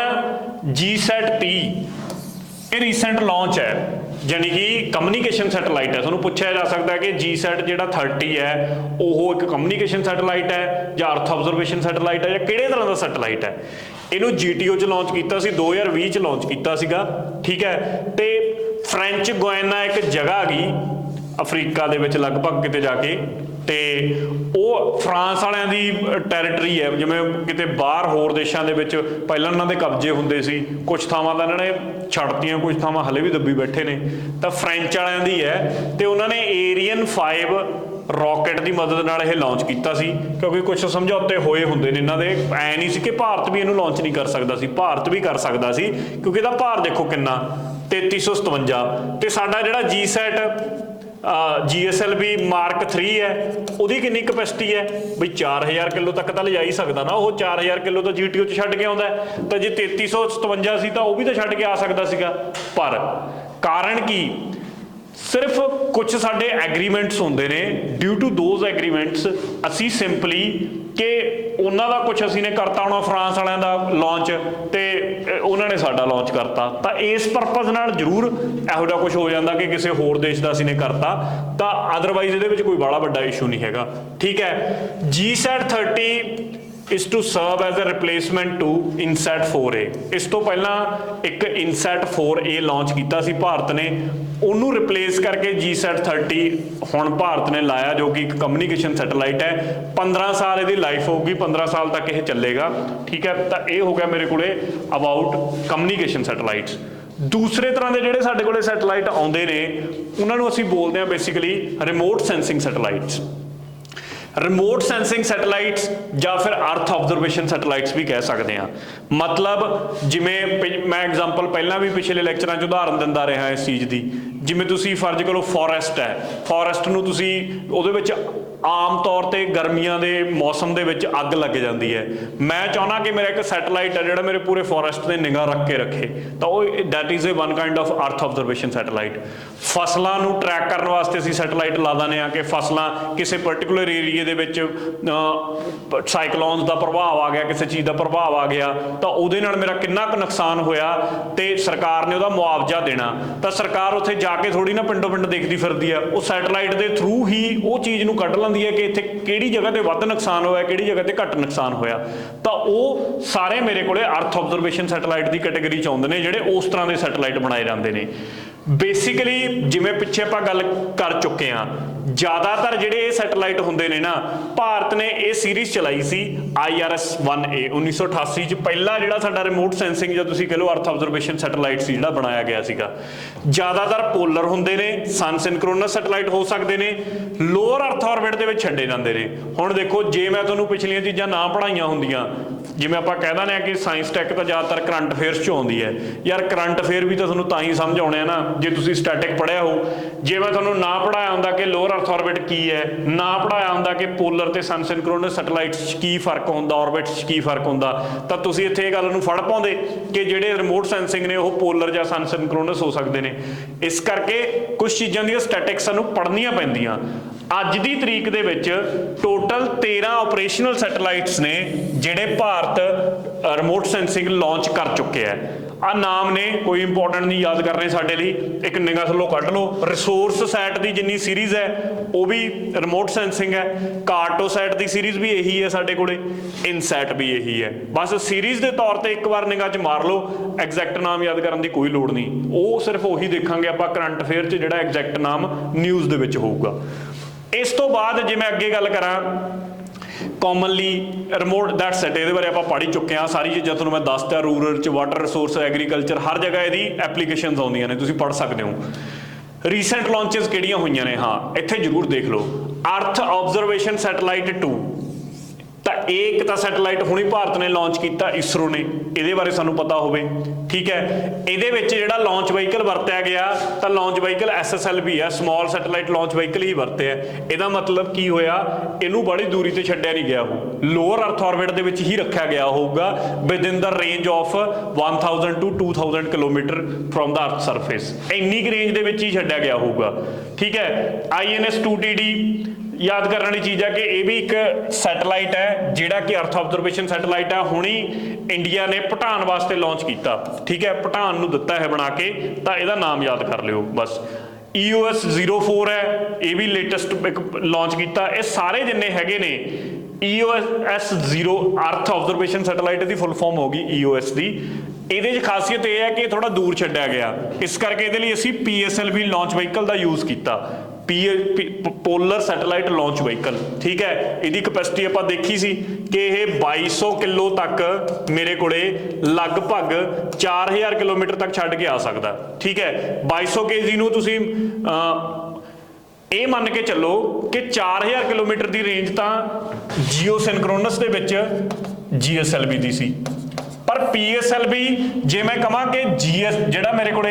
GSAT-3 ਇਹ ਰੀਸੈਂਟ ਲਾਂਚ ਹੈ, ਯਾਨੀ ਕਿ ਕਮਿਊਨੀਕੇਸ਼ਨ ਸੈਟਲਾਈਟ ਹੈ। ਤੁਹਾਨੂੰ ਪੁੱਛਿਆ ਜਾ ਸਕਦਾ ਕਿ GSAT ਜਿਹੜਾ 30 ਹੈ ਉਹ ਇੱਕ ਕਮਿਊਨੀਕੇਸ਼ਨ ਸੈਟਲਾਈਟ ਹੈ ਜਾਂ ਅਰਥ ਆਬਜ਼ਰਵੇਸ਼ਨ ਸੈਟਲਾਈਟ ਹੈ ਜਾਂ ਕਿਹੜੇ ਤਰ੍ਹਾਂ ਦਾ ਸੈਟਲਾਈਟ ਹੈ। ਇਹਨੂੰ GTO 'ਚ ਲਾਂਚ ਕੀਤਾ ਸੀ, 2020 'ਚ ਲਾਂਚ ਕੀਤਾ ਸੀਗਾ, ਠੀਕ ਹੈ। ਤੇ ਫ੍ਰੈਂਚ ਗੁਆਇਨਾ ਇੱਕ ਜਗ੍ਹਾ ਗਈ ਅਫਰੀਕਾ ਦੇ ਵਿੱਚ ਲਗਭਗ ਕਿਤੇ ਜਾ ਕੇ, ਤੇ ਉਹ ਫਰਾਂਸ ਵਾਲਿਆਂ ਦੀ ਟੈਰੀਟਰੀ ਹੈ। ਜਿਵੇਂ ਕਿਤੇ ਬਾਹਰ ਹੋਰ ਦੇਸ਼ਾਂ ਦੇ ਵਿੱਚ ਪਹਿਲਾਂ ਇਹਨਾਂ ਦੇ ਕਬਜ਼ੇ ਹੁੰਦੇ ਸੀ, ਕੁਝ ਥਾਵਾਂ ਤਾਂ ਇਹਨਾਂ ਨੇ ਛੱਡਤੀਆਂ, ਕੁਝ ਥਾਵਾਂ ਹਲੇ ਵੀ ਦੱਬੀ ਬੈਠੇ ਨੇ, ਤਾਂ ਫ੍ਰੈਂਚ ਵਾਲਿਆਂ ਦੀ ਹੈ। ਤੇ ਉਹਨਾਂ ਨੇ ਏਰੀਅਨ 5 ਰੌਕਟ ਦੀ ਮਦਦ ਨਾਲ ਇਹ ਲਾਂਚ ਕੀਤਾ ਸੀ, ਕਿਉਂਕਿ ਕੁਝ ਸਮਝੌਤੇ ਹੋਏ ਹੁੰਦੇ ਨੇ ਇਹਨਾਂ ਦੇ। ਐ ਨਹੀਂ ਸੀ ਕਿ ਭਾਰਤ ਵੀ ਇਹਨੂੰ ਲਾਂਚ ਨਹੀਂ ਕਰ ਸਕਦਾ ਸੀ, ਭਾਰਤ ਵੀ ਕਰ ਸਕਦਾ ਸੀ, ਕਿਉਂਕਿ ਇਹਦਾ ਭਾਰ ਦੇਖੋ ਕਿੰਨਾ, 3357। ਤੇ ਸਾਡਾ ਜਿਹੜਾ GSAT GSLV Mark 3 ਹੈ, ਉਹਦੀ ਕਿੰਨੀ ਕਪੈਸਿਟੀ ਹੈ ਬਈ 4000 ਕਿਲੋ ਤੱਕ ਤਾਂ ਲਿਜਾ ਹੀ ਸਕਦਾ ਨਾ ਉਹ। 4000 ਕਿਲੋ ਤਾਂ GTO 'ਚ ਛੱਡ ਕੇ ਆਉਂਦਾ, ਤਾਂ ਜੇ 3357 ਸੀ ਤਾਂ ਉਹ ਵੀ ਤਾਂ ਛੱਡ ਕੇ ਆ ਸਕਦਾ ਸੀਗਾ। ਪਰ ਕਾਰਨ ਕੀ, ਸਿਰਫ ਕੁਝ ਸਾਡੇ ਐਗਰੀਮੈਂਟਸ ਹੁੰਦੇ ਨੇ, ਡਿਊ ਟੂ ਦੋਜ਼ ਐਗਰੀਮੈਂਟਸ ਅਸੀਂ ਸਿੰਪਲੀ ਕਿ ਉਹਨਾਂ ਦਾ ਕੁਝ ਅਸੀਂ ਨੇ ਕਰਤਾ ਹੋਣਾ ਫਰਾਂਸ ਵਾਲਿਆਂ ਦਾ ਲਾਂਚ, ਤੇ ਉਹਨਾਂ ਨੇ ਸਾਡਾ ਲਾਂਚ ਕਰਤਾ, ਤਾਂ ਇਸ ਪਰਪਸ ਨਾਲ ਜ਼ਰੂਰ ਇਹੋ ਜਿਹਾ ਕੁਝ ਹੋ ਜਾਂਦਾ ਕਿ ਕਿਸੇ ਹੋਰ ਦੇਸ਼ ਦਾ ਅਸੀਂ ਨੇ ਕਰਤਾ, ਤਾਂ ਅਦਰਵਾਈਜ਼ ਇਹਦੇ ਵਿੱਚ ਕੋਈ ਬੜਾ ਵੱਡਾ ਇਸ਼ੂ ਨਹੀਂ ਹੈਗਾ, ਠੀਕ ਹੈ। GSAT-30 is to serve as a replacement to INSAT-4A। ਇਸ ਤੋਂ ਪਹਿਲਾਂ ਇੱਕ INSAT-4A ਲਾਂਚ ਕੀਤਾ ਸੀ ਭਾਰਤ ਨੇ, ਉਹਨੂੰ ਰਿਪਲੇਸ ਕਰਕੇ GSAT-30 ਹੁਣ ਭਾਰਤ ਨੇ ਲਾਇਆ, ਜੋ ਕਿ ਇੱਕ ਕਮਿਊਨੀਕੇਸ਼ਨ ਸੈਟਲਾਈਟ ਹੈ। 15 ਸਾਲ ਇਹਦੀ ਲਾਈਫ ਹੋਊਗੀ, 15 ਸਾਲ ਤੱਕ ਇਹ ਚੱਲੇਗਾ, ਠੀਕ ਹੈ। ਤਾਂ ਇਹ ਹੋ ਗਿਆ ਮੇਰੇ ਕੋਲੇ ਅਬਾਊਟ ਕਮਿਊਨੀਕੇਸ਼ਨ ਸੈਟਲਾਈਟਸ। दूसरे तरह के ਜਿਹੜੇ ਸਾਡੇ ਕੋਲੇ ਸੈਟਲਾਈਟ ਆਉਂਦੇ ਨੇ ਉਹਨਾਂ ਨੂੰ ਅਸੀਂ ਬੋਲਦੇ ਹਾਂ basically remote sensing satellites. Remote sensing satellites ਜਾਂ ਫਿਰ ਅਰਥ ਆਬਜ਼ਰਵੇਸ਼ਨ ਸੈਟਲਾਈਟਸ ਵੀ ਕਹਿ ਸਕਦੇ ਹਾਂ। ਮਤਲਬ ਜਿਵੇਂ ਮੈਂ ਐਗਜ਼ਾਮਪਲ ਪਹਿਲਾਂ ਵੀ ਪਿਛਲੇ ਲੈਕਚਰਾਂ 'ਚ ਉਦਾਹਰਨ ਦਿੰਦਾ ਰਿਹਾ ਇਸ ਚੀਜ਼ ਦੀ, ਜਿਵੇਂ ਤੁਸੀਂ ਫਰਜ਼ ਕਰੋ ਫੋਰੈਸਟ ਹੈ, ਫੋਰੈਸਟ ਨੂੰ ਤੁਸੀਂ ਉਹਦੇ ਵਿੱਚ ਆਮ ਤੌਰ ਤੇ ਗਰਮੀਆਂ ਦੇ ਮੌਸਮ ਦੇ ਵਿੱਚ ਅੱਗ ਲੱਗ ਜਾਂਦੀ ਹੈ। ਮੈਂ ਚਾਹੁੰਦਾ ਕਿ ਮੇਰਾ ਇੱਕ ਸੈਟਲਾਈਟ ਹੈ ਜਿਹੜਾ ਮੇਰੇ ਪੂਰੇ ਫੋਰੈਸਟ ਤੇ ਨਿਗਾਹ ਰੱਖ ਕੇ ਰੱਖੇ, ਤਾਂ ਉਹ that is a one kind of ਅਰਥ ਆਬਜ਼ਰਵੇਸ਼ਨ ਸੈਟਲਾਈਟ। ਫਸਲਾਂ ਨੂੰ ਟਰੈਕ ਕਰਨ ਵਾਸਤੇ ਅਸੀਂ ਸੈਟਲਾਈਟ ਲਾ ਦਿੰਦੇ ਹਾਂ ਕਿ ਫਸਲਾਂ ਕਿਸੇ ਪਰਟੀਕੂਲਰ ਏਰੀਏ ਦੇ ਵਿੱਚ ਸਾਈਕਲੋਨਸ ਦਾ ਪ੍ਰਭਾਵ ਆ ਗਿਆ, ਕਿਸੇ ਚੀਜ਼ ਦਾ ਪ੍ਰਭਾਵ ਆ ਗਿਆ, ਤਾਂ ਉਹਦੇ ਨਾਲ ਮੇਰਾ ਕਿੰਨਾ ਕੁ ਨੁਕਸਾਨ ਹੋਇਆ ਤੇ ਸਰਕਾਰ ਨੇ ਉਹਦਾ ਮੁਆਵਜ਼ਾ ਦੇਣਾ। ਤਾਂ ਸਰਕਾਰ ਉੱਥੇ ਜਾ ਕੇ ਥੋੜੀ ਨਾ ਪਿੰਡੋਂ ਪਿੰਡ ਦੇਖਦੀ ਫਿਰਦੀ ਆ, ਉਹ ਸੈਟਲਾਈਟ ਦੇ ਥਰੂ ਹੀ ਉਹ ਚੀਜ਼ ਨੂੰ ਕੱਢ ਲੈਂਦੀ ਹੈ ਕਿ ਇੱਥੇ ਕਿਹੜੀ ਜਗ੍ਹਾ ਤੇ ਵੱਧ ਨੁਕਸਾਨ ਹੋਇਆ, ਕਿਹੜੀ ਜਗ੍ਹਾ ਤੇ ਘੱਟ ਨੁਕਸਾਨ ਹੋਇਆ। ਤਾਂ ਉਹ ਸਾਰੇ ਮੇਰੇ ਕੋਲੇ ਅਰਥ ਆਬਜ਼ਰਵੇਸ਼ਨ ਸੈਟਲਾਈਟ ਦੀ ਕੈਟਾਗਰੀ ਚ ਆਉਂਦੇ ਨੇ, ਜਿਹੜੇ ਉਸ ਤਰ੍ਹਾਂ ਦੇ ਸੈਟਲਾਈਟ ਬਣਾਏ ਜਾਂਦੇ ਨੇ। ਬੇਸਿਕਲੀ ਜਿਵੇਂ ਪਿੱਛੇ ਆਪਾਂ ਗੱਲ ਕਰ ਚੁੱਕੇ ਹਾਂ, ਜ਼ਿਆਦਾਤਰ ਜਿਹੜੇ ਇਹ ਸੈਟਲਾਈਟ ਹੁੰਦੇ ਨੇ ਨਾ, ਭਾਰਤ ਨੇ ਇਹ ਸੀਰੀਜ਼ ਚਲਾਈ ਸੀ IRS-1A 1988 ਚ ਪਹਿਲਾ ਜਿਹੜਾ ਸਾਡਾ ਰਿਮੋਟ ਸੈਂਸਿੰਗ ਜਾਂ ਤੁਸੀਂ ਕਹ ਲਓ ਅਰਥ ਆਬਜ਼ਰਵੇਸ਼ਨ ਸੈਟਲਾਈਟ ਸੀ ਜਿਹੜਾ ਬਣਾਇਆ ਗਿਆ ਸੀਗਾ। ਜ਼ਿਆਦਾਤਰ ਪੋਲਰ ਹੁੰਦੇ ਨੇ, ਸਨ ਸਿੰਕਰੋਨਸ ਸੈਟਲਾਈਟ ਹੋ ਸਕਦੇ ਨੇ, ਲੋਅਰ ਅਰਥ ਆਰਬਿਟ ਦੇ ਵਿੱਚ ਛੱਡੇ ਜਾਂਦੇ ਨੇ। ਹੁਣ ਦੇਖੋ ਜੇ ਮੈਂ ਤੁਹਾਨੂੰ ਪਿਛਲੀਆਂ ਚੀਜ਼ਾਂ ਨਾ ਪੜ੍ਹਾਈਆਂ ਹੁੰਦੀਆਂ, ਜਿਵੇਂ ਆਪਾਂ ਕਹਿ ਦਿੰਦੇ ਹਾਂ ਕਿ ਸਾਇੰਸ ਟੈਕ ਤਾਂ ਜ਼ਿਆਦਾਤਰ ਕਰੰਟ ਅਫੇਅਰਸ 'ਚ ਆਉਂਦੀ ਹੈ, ਯਾਰ ਕਰੰਟ ਅਫੇਅਰ ਵੀ ਤਾਂ ਤੁਹਾਨੂੰ ਤਾਂ ਹੀ ਸਮਝ ਆਉਣੇ ਆ ਨਾ ਜੇ ਤੁਸੀਂ ਸਟੈਟਿਕ ਪੜ੍ਹਿਆ ਹੋ। ਜੇ ਮੈਂ ਤੁਹਾਨੂੰ ਨਾ ਪੜ੍ਹਾਇਆ ਹੁੰਦਾ ਕਿ ਲੋਅਰ ਅਰਥ ਆਰਬਿਟ ਕੀ ਹੈ, ਨਾ ਪੜ੍ਹਾਇਆ ਹੁੰਦਾ ਕਿ ਪੋਲਰ ਤੇ ਸਨ ਸਿੰਕਰੋਨਸ ਸੈਟਲਾਈਟਸ 'ਚ ਕੀ ਫਰਕ ਹੁੰਦਾ, ਆਰਬਿਟਸ 'ਚ ਕੀ ਫਰਕ ਹੁੰਦਾ, ਤਾਂ ਤੁਸੀਂ ਇੱਥੇ ਇਹ ਗੱਲ ਨੂੰ ਫੜ ਪਾਉਂਦੇ ਕਿ ਜਿਹੜੇ ਰਿਮੋਟ ਸੈਂਸਿੰਗ ਨੇ ਉਹ ਪੋਲਰ ਜਾਂ ਸਨ ਸਿੰਕਰੋਨਸ ਹੋ ਸਕਦੇ ਨੇ। ਇਸ ਕਰਕੇ ਕੁਝ ਚੀਜ਼ਾਂ ਦੀਆਂ ਸਟੈਟਿਕਸ ਸਾਨੂੰ ਪੜ੍ਹਨੀਆਂ ਪੈਂਦੀਆਂ। ਅੱਜ ਦੀ ਤਰੀਕ ਦੇ ਵਿੱਚ ਟੋਟਲ 13 ਆਪਰੇਸ਼ਨਲ ਸੈਟਲਾਈਟਸ ਨੇ ਜਿਹੜੇ ਭਾਰਤ ਰਿਮੋਟ ਸੈਂਸਿੰਗ ਲਾਂਚ ਕਰ ਚੁੱਕੇ ਹੈ। ਆ ਨਾਮ ਨੇ, ਕੋਈ ਇੰਪੋਰਟੈਂਟ ਨਹੀਂ ਯਾਦ ਕਰਨੇ ਸਾਡੇ ਲਈ, ਇੱਕ ਨਿਗਾਹ ਥੱਲੋਂ ਕੱਢ ਲਓ। ਰਿਸੋਰਸ ਸੈਟ ਦੀ ਜਿੰਨੀ ਸੀਰੀਜ਼ ਹੈ ਉਹ ਵੀ ਰਿਮੋਟ ਸੈਂਸਿੰਗ ਹੈ, ਕਾਰਟੋਸੈਟ ਦੀ ਸੀਰੀਜ਼ ਵੀ ਇਹੀ ਹੈ ਸਾਡੇ ਕੋਲੇ, ਇਨਸੈਟ ਵੀ ਇਹੀ ਹੈ। ਬਸ ਸੀਰੀਜ਼ ਦੇ ਤੌਰ ਤੇ ਇੱਕ ਵਾਰ ਨਿਗਾਹ 'ਚ ਮਾਰ ਲਓ, ਐਗਜ਼ੈਕਟ ਨਾਮ ਯਾਦ ਕਰਨ ਦੀ ਕੋਈ ਲੋੜ ਨਹੀਂ, ਉਹ ਸਿਰਫ ਉਹੀ ਦੇਖਾਂਗੇ ਆਪਾਂ ਕਰੰਟ ਅਫੇਅਰ 'ਚ ਜਿਹੜਾ ਐਗਜ਼ੈਕਟ ਨਾਮ ਨਿਊਜ਼ ਦੇ ਵਿੱਚ ਹੋਊਗਾ। ਇਸ ਤੋਂ ਬਾਅਦ ਜੇ ਮੈਂ ਅੱਗੇ ਗੱਲ ਕਰਾਂ ਕਾਮਨਲੀ ਰਿਮੋਟ ਦੈਟਸ ਇਟ, ਇਹਦੇ ਬਾਰੇ ਆਪਾਂ ਪੜ੍ਹ ਹੀ ਚੁੱਕੇ ਹਾਂ, ਸਾਰੀ ਚੀਜ਼ਾਂ ਤੁਹਾਨੂੰ ਮੈਂ ਦੱਸਤਾ। ਰੂਰਲ 'ਚ ਵਾਟਰ ਰਿਸੋਰਸ, ਐਗਰੀਕਲਚਰ, ਹਰ ਜਗ੍ਹਾ ਇਹਦੀ ਐਪਲੀਕੇਸ਼ਨਸ ਆਉਂਦੀਆਂ ਨੇ, ਤੁਸੀਂ ਪੜ੍ਹ ਸਕਦੇ ਹੋ। ਰੀਸੈਂਟ ਲਾਂਚਸ ਕਿਹੜੀਆਂ ਹੋਈਆਂ ਨੇ, ਹਾਂ ਇੱਥੇ ਜ਼ਰੂਰ ਦੇਖ ਲਓ। ਅਰਥ ਆਬਜ਼ਰਵੇਸ਼ਨ ਸੈਟਲਾਈਟ 2, ਤਾਂ ਇਹ ਇੱਕ ਤਾਂ ਸੈਟਲਾਈਟ ਹੁਣੀ ਭਾਰਤ ਨੇ ਲਾਂਚ ਕੀਤਾ, ਇਸਰੋ ਨੇ, ਇਹਦੇ ਬਾਰੇ ਸਾਨੂੰ ਪਤਾ ਹੋਵੇ, ਠੀਕ ਹੈ। ਇਹਦੇ ਵਿੱਚ ਜਿਹੜਾ ਲਾਂਚ ਵਹੀਕਲ ਵਰਤਿਆ ਗਿਆ ਤਾਂ ਲਾਂਚ ਵਹੀਕਲ SSLV ਹੈ, ਸਮਾਲ ਸੈਟਲਾਈਟ ਲਾਂਚ ਵਹੀਕਲ ਹੀ ਵਰਤਿਆ। ਇਹਦਾ ਮਤਲਬ ਕੀ ਹੋਇਆ, ਇਹਨੂੰ ਬੜੀ ਦੂਰੀ ਤੇ ਛੱਡਿਆ ਨਹੀਂ ਗਿਆ, ਉਹ ਲੋਅਰ ਅਰਥ ਆਰਬਿਟ ਦੇ ਵਿੱਚ ਹੀ ਰੱਖਿਆ ਗਿਆ ਹੋਊਗਾ, within the range of 1000 to 2000 kilometre from the ਅਰਥ ਸਰਫੇਸ, ਇੰਨੀ ਕੁ ਰੇਂਜ ਦੇ ਵਿੱਚ ਹੀ ਛੱਡਿਆ ਗਿਆ ਹੋਊਗਾ, ਠੀਕ ਹੈ। INS-2TD ਯਾਦ ਕਰਨ ਵਾਲੀ ਚੀਜ਼ ਹੈ ਕਿ ਇਹ ਵੀ ਇੱਕ ਸੈਟਲਾਈਟ ਹੈ ਜਿਹੜਾ ਕਿ ਅਰਥ ਆਬਜ਼ਰਵੇਸ਼ਨ ਸੈਟਲਾਈਟ ਹੈ। ਹੁਣੀ ਇੰਡੀਆ ਨੇ ਭੂਟਾਨ ਵਾਸਤੇ ਲਾਂਚ ਕੀਤਾ, ਠੀਕ ਹੈ, ਭੂਟਾਨ ਨੂੰ ਦਿੱਤਾ ਹੈ ਬਣਾ ਕੇ, ਤਾਂ ਇਹਦਾ ਨਾਮ ਯਾਦ ਕਰ ਲਿਓ ਬਸ। EOS-04 ਹੈ, ਇਹ ਵੀ ਲੇਟੈਸਟ ਇੱਕ ਲਾਂਚ ਕੀਤਾ। ਇਹ ਸਾਰੇ ਜਿੰਨੇ ਹੈਗੇ ਨੇ EOS-0 ਅਰਥ ਆਬਜ਼ਰਵੇਸ਼ਨ ਸੈਟਲਾਈਟ ਦੀ ਫੁੱਲ ਫਾਰਮ ਹੋ ਗਈ EOS ਦੀ। ਇਹਦੇ 'ਚ ਖਾਸੀਅਤ ਇਹ ਹੈ ਕਿ ਥੋੜਾ ਦੂਰ ਛੱਡਿਆ ਗਿਆ, ਇਸ ਕਰਕੇ ਇਹਦੇ ਲਈ ਅਸੀਂ PSLV ਲਾਂਚ ਵਹੀਕਲ ਦਾ ਯੂਜ਼ ਕੀਤਾ, ਪੋਲਰ ਸੈਟਲਾਈਟ ਲਾਂਚ ਵਹੀਕਲ, ਠੀਕ ਹੈ। ਇਹਦੀ ਕਪੈਸਿਟੀ ਆਪਾਂ ਦੇਖੀ ਸੀ ਕਿ ਇਹ 2200 ਕਿਲੋ ਤੱਕ ਮੇਰੇ ਕੋਲੇ ਲਗਭਗ 4000 ਕਿਲੋਮੀਟਰ ਤੱਕ ਛੱਡ ਕੇ ਆ ਸਕਦਾ, ਠੀਕ ਹੈ। 2200 kg ਨੂੰ ਤੁਸੀਂ ਇਹ ਮੰਨ ਕੇ ਚੱਲੋ ਕਿ 4000 ਕਿਲੋਮੀਟਰ ਦੀ ਰੇਂਜ ਤਾਂ ਜੀਓ ਸਿੰਕਰੋਨਸ ਦੇ ਵਿੱਚ GSLV ਦੀ ਸੀ, ਪਰ PSLV ਜੇ ਮੈਂ ਕਹਾਂ ਕਿ ਜਿਹੜਾ ਮੇਰੇ ਕੋਲੇ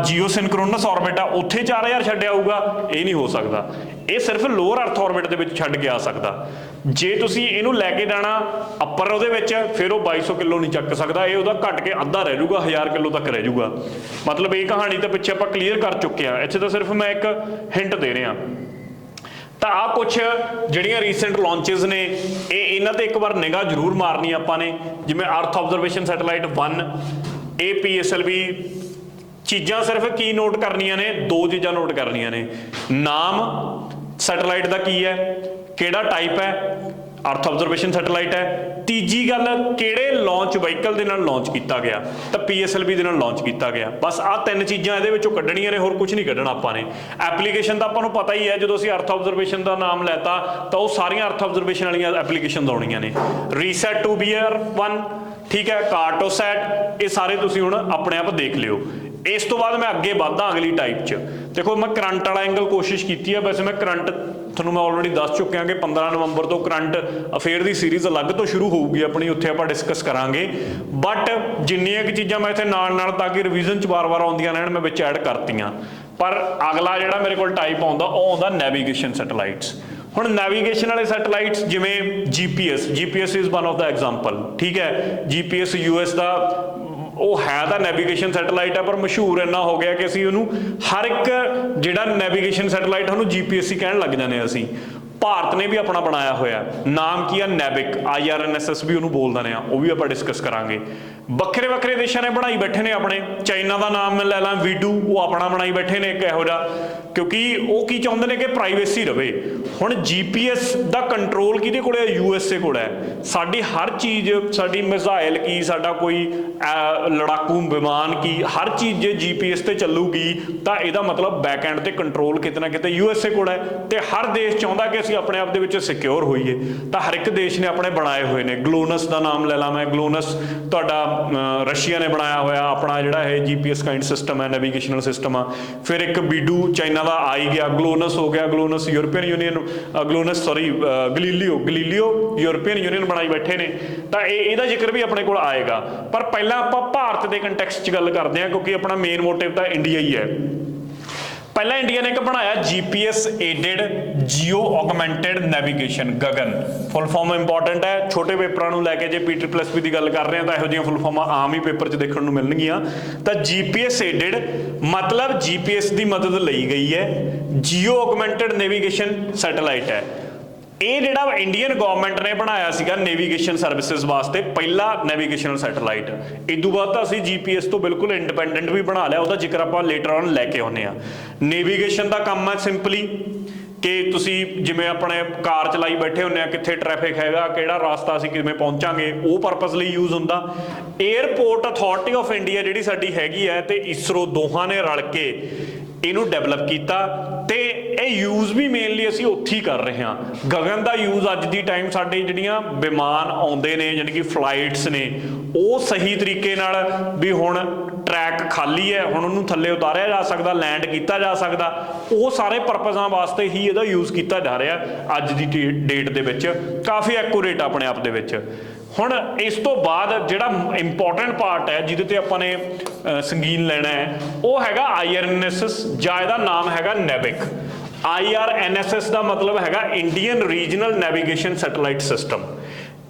ਜੀਓ ਸਿੰਕਰੋਨਸ ਆਰਬਿਟ ਆ ਉੱਥੇ 4000 ਛੱਡਿਆ ਹੋਊਗਾ, ਇਹ ਨਹੀਂ ਹੋ ਸਕਦਾ। ਇਹ ਸਿਰਫ ਲੋਅਰ ਅਰਥ ਆਰਬਿਟ ਦੇ ਵਿੱਚ ਛੱਡ ਕੇ ਆ ਸਕਦਾ। ਜੇ ਤੁਸੀਂ ਇਹਨੂੰ ਲੈ ਕੇ ਜਾਣਾ ਅੱਪਰ ਉਹਦੇ ਵਿੱਚ, ਫਿਰ ਉਹ 2200 ਕਿਲੋ ਨਹੀਂ ਚੱਕ ਸਕਦਾ, ਇਹ ਉਹਦਾ ਘੱਟ ਕੇ ਅੱਧਾ ਰਹਿ ਜਾਊਗਾ, 1000 ਕਿਲੋ ਤੱਕ ਰਹਿ ਜਾਊਗਾ। ਮਤਲਬ ਇਹ ਕਹਾਣੀ ਤਾਂ ਪਿੱਛੇ ਆਪਾਂ ਕਲੀਅਰ ਕਰ ਚੁੱਕੇ ਹਾਂ, ਇੱਥੇ ਤਾਂ ਸਿਰਫ ਮੈਂ ਇੱਕ ਹਿੰਟ ਦੇ ਰਿਹਾ। ਤਾਂ ਆਹ ਕੁਛ ਜਿਹੜੀਆਂ ਰੀਸੈਂਟ ਲਾਂਚਸ ਨੇ, ਇਹਨਾਂ ਤੇ ਇੱਕ ਵਾਰ ਨਿਗਾਹ ਜ਼ਰੂਰ ਮਾਰਨੀ ਆਪਾਂ ਨੇ। ਜਿਵੇਂ ਅਰਥ ਆਬਜ਼ਰਵੇਸ਼ਨ ਸੈਟਲਾਈਟ 1, ਇਹ PSLV ਚੀਜ਼ਾਂ ਸਿਰਫ ਕੀ ਨੋਟ ਕਰਨੀਆਂ ਨੇ, ਦੋ ਚੀਜ਼ਾਂ ਨੋਟ ਕਰਨੀਆਂ ਨੇ। ਨਾਮ ਸੈਟਲਾਈਟ ਦਾ ਕੀ ਹੈ, ਕਿਹੜਾ ਟਾਈਪ ਹੈ, ਅਰਥ ਆਬਜ਼ਰਵੇਸ਼ਨ ਸੈਟਲਾਈਟ ਹੈ। ਤੀਜੀ ਗੱਲ, ਕਿਹੜੇ ਲਾਂਚ ਵਹੀਕਲ ਦੇ ਨਾਲ ਲਾਂਚ ਕੀਤਾ ਗਿਆ, ਤਾਂ PSLV ਦੇ ਨਾਲ ਲਾਂਚ ਕੀਤਾ ਗਿਆ। ਬਸ ਆਹ ਤਿੰਨ ਚੀਜ਼ਾਂ ਇਹਦੇ ਵਿੱਚੋਂ ਕੱਢਣੀਆਂ ਨੇ, ਹੋਰ ਕੁਝ ਨਹੀਂ ਕੱਢਣਾ ਆਪਾਂ ਨੇ। ਐਪਲੀਕੇਸ਼ਨ ਤਾਂ ਆਪਾਂ ਨੂੰ ਪਤਾ ਹੀ ਹੈ, ਜਦੋਂ ਅਸੀਂ ਅਰਥ ਆਬਜ਼ਰਵੇਸ਼ਨ ਦਾ ਨਾਮ ਲੈਤਾ ਤਾਂ ਉਹ ਸਾਰੀਆਂ ਅਰਥ ਆਬਜ਼ਰਵੇਸ਼ਨ ਵਾਲੀਆਂ ਐਪਲੀਕੇਸ਼ਨ ਆਉਣੀਆਂ ਨੇ। ਰੀਸੈਟ 2BR1, ਠੀਕ ਹੈ, ਕਾਰਟੋਸੈਟ, ਇਹ ਸਾਰੇ ਤੁਸੀਂ ਹੁਣ ਆਪਣੇ ਆਪ ਦੇਖ ਲਿਓ। इस तो बाद मैं अगे बढ़दा अगली टाइप च। देखो मैं करंट वाला एंगल कोशिश की है, वैसे मैं करंट ਤੁਹਾਨੂੰ मैं ऑलरेडी दस चुकिया कि 15 नवंबर तो करंट अफेयर की सीरीज़ अलग तो शुरू होगी अपनी, उत्थे आपां डिस्कस करांगे। बट जिन्नियां कि चीज़ां मैं इत्थे नाल ताकि रिवीजन च बार-बार आउंदियां रहण मैं विच ऐड करतीआं। पर अगला जिहड़ा मेरे कोल टाइप आउंदा वो आउंदा नैवीगेशन सैटेलाइट्स। हुण नैवीगेशन वाले सैटेलाइट्स जिवें GPS is one of the example, ठीक है। जीपीएस यूएस का वो है तो नैवीगेशन सैटेलाइट है, पर मशहूर इन्ना हो गया कि असीं उहनूं हर एक जिहड़ा नैवीगेशन सैटेलाइट उहनूं जीपीएस ही कहण लग जाने असीं। भारत ने भी अपना बनाया होया, नाम की है नैबिक, IRNSS भी उन्होंने बोल देने, वो भी आप डिस्कस करांगे। बखरे बखरे देशों ने बनाई बैठे ने अपने, चाइना का नाम मैं लै ला वीडू, वो अपना बनाई बैठे ने एक इहो जिहा, क्योंकि वो की चाहते हैं कि प्राइवेसी रहे। हुण GPS का कंट्रोल किहदे कोल है? USA कोल है। साडी हर चीज़, साडी मिसाइल की, साडा कोई लड़ाकू विमान की, हर चीज़ जे GPS ते चलूगी तो यदा मतलब बैक एंड ते कंट्रोल किते ना किते USA कोल है। तो हर देश चाहता कि ਅਸੀਂ ਆਪਣੇ ਆਪ ਦੇ ਵਿੱਚ ਸਿਕਿਉਰ ਹੋਈਏ, ਤਾਂ ਹਰ ਇੱਕ ਦੇਸ਼ ਨੇ ਆਪਣੇ ਬਣਾਏ ਹੋਏ ਨੇ। ਗਲੋਨਸ ਦਾ ਨਾਮ ਲੈ ਲਾ ਮੈਂ, ਗਲੋਨਸ ਤੁਹਾਡਾ ਰਸ਼ੀਆ ਨੇ ਬਣਾਇਆ ਹੋਇਆ ਆਪਣਾ ਜਿਹੜਾ ਇਹ GPS ਕਾइंड ਸਿਸਟਮ ਹੈ, ਨੈਵੀਗੇਸ਼ਨਲ ਸਿਸਟਮ ਆ। ਫਿਰ ਇੱਕ ਬੀਡੂ ਚਾਈਨਾ ਦਾ ਆ ਹੀ ਗਿਆ, ਗਲੋਨਸ ਹੋ ਗਿਆ, GLONASS European union, Galileo European union ਬਣਾਈ ਬੈਠੇ ਨੇ। ਤਾਂ ਇਹਦਾ ਜ਼ਿਕਰ ਵੀ ਆਪਣੇ ਕੋਲ ਆਏਗਾ, ਪਰ ਪਹਿਲਾਂ ਆਪਾਂ ਭਾਰਤ ਦੇ ਕੰਟੈਕਸਟ 'ਚ ਗੱਲ ਕਰਦੇ ਹਾਂ, ਕਿਉਂਕਿ ਆਪਣਾ ਮੇਨ ਮੋਟਿਵ ਤਾਂ ਇੰਡੀਆ ਹੀ ਹੈ। पहला इंडिया ने एक बनाया GPS aided geo augmented navigation, GAGAN. Full form important है, छोटे पेपरों को लैके जो PSSB की गल कर रहे हैं तो यहो जिहियां फुल फॉर्म आम ही पेपर च देखने को मिलणगियां। तो GPS एडेड मतलब GPS की मदद ली गई है, जियो ऑगमेंटेड नैवीगेशन सैटेलाइट है। ਇਹ ਜਿਹੜਾ ਇੰਡੀਅਨ ਗਵਰਨਮੈਂਟ ਨੇ ਬਣਾਇਆ ਸੀਗਾ ਨੈਵੀਗੇਸ਼ਨ ਸਰਵਿਸਿਜ਼ ਵਾਸਤੇ ਪਹਿਲਾ ਨੈਵੀਗੇਸ਼ਨਲ ਸੈਟੇਲਾਈਟ। ਇਦੋਂ ਬਾਅਦ ਤਾਂ ਅਸੀਂ GPS ਤੋਂ ਬਿਲਕੁਲ ਇੰਡੀਪੈਂਡੈਂਟ ਵੀ ਬਣਾ ਲਿਆ, ਉਹਦਾ ਜ਼ਿਕਰ ਆਪਾਂ ਲੇਟਰ ਔਨ ਲੈ ਕੇ ਆਉਂਦੇ ਹਾਂ। ਨੈਵੀਗੇਸ਼ਨ ਦਾ ਕੰਮ ਹੈ ਸਿੰਪਲੀ ਕਿ ਤੁਸੀਂ ਜਿਵੇਂ ਆਪਣੇ ਕਾਰ ਚਲਾਈ ਬੈਠੇ ਹੁੰਦੇ ਆ, ਕਿੱਥੇ ਟ੍ਰੈਫਿਕ ਹੈਗਾ, ਕਿਹੜਾ ਰਾਸਤਾ ਅਸੀਂ ਕਿਵੇਂ ਪਹੁੰਚਾਂਗੇ, ਉਹ ਪਰਪਸ ਲਈ ਯੂਜ਼ ਹੁੰਦਾ। ਏਅਰਪੋਰਟ ਅਥਾਰਟੀ ਆਫ ਇੰਡੀਆ ਜਿਹੜੀ ਸਾਡੀ ਹੈਗੀ ਹੈ ਤੇ ਇਸਰੋ ਦੋਹਾਂ ਨੇ ਰਲ ਕੇ ਇਹਨੂੰ ਡਿਵੈਲਪ ਕੀਤਾ ਤੇ ਇਹ ਯੂਜ਼ ਵੀ ਮੇਨਲੀ ਅਸੀਂ ਉੱਥੇ ਹੀ ਕਰ ਰਹੇ ਹਾਂ। ਗਗਨ ਦਾ ਯੂਜ਼ ਅੱਜ ਦੀ ਟਾਈਮ ਸਾਡੇ ਜਿਹੜੀਆਂ ਵਿਮਾਨ ਆਉਂਦੇ ਨੇ ਯਾਨੀ ਕਿ ਫਲਾਈਟਸ ਨੇ, ਉਹ ਸਹੀ ਤਰੀਕੇ ਨਾਲ ਵੀ ਹੁਣ ਟਰੈਕ ਖਾਲੀ ਹੈ, ਹੁਣ ਉਹਨੂੰ ਥੱਲੇ ਉਤਾਰਿਆ ਜਾ ਸਕਦਾ, ਲੈਂਡ ਕੀਤਾ ਜਾ ਸਕਦਾ, ਉਹ ਸਾਰੇ ਪਰਪਜ਼ਾਂ ਵਾਸਤੇ ਹੀ ਇਹਦਾ ਯੂਜ਼ ਕੀਤਾ ਜਾ ਰਿਹਾ ਅੱਜ ਦੀ ਡੇਟ ਦੇ ਵਿੱਚ। ਕਾਫੀ ਐਕੂਰੇਟ ਆਪਣੇ ਆਪ ਦੇ ਵਿੱਚ। ਹੁਣ ਇਸ ਤੋਂ ਬਾਅਦ ਜਿਹੜਾ ਇੰਪੋਰਟੈਂਟ ਪਾਰਟ ਹੈ ਜਿਹਦੇ ਤੇ ਆਪਾਂ ਨੇ ਸੰਗੀਨ ਲੈਣਾ ਹੈ, ਉਹ ਹੈਗਾ IRNSS, ਜਾਂ ਇਹਦਾ ਨਾਮ ਹੈਗਾ ਨੈਬਿਕ। IRNSS ਦਾ ਮਤਲਬ ਹੈਗਾ Indian regional navigation satellite system.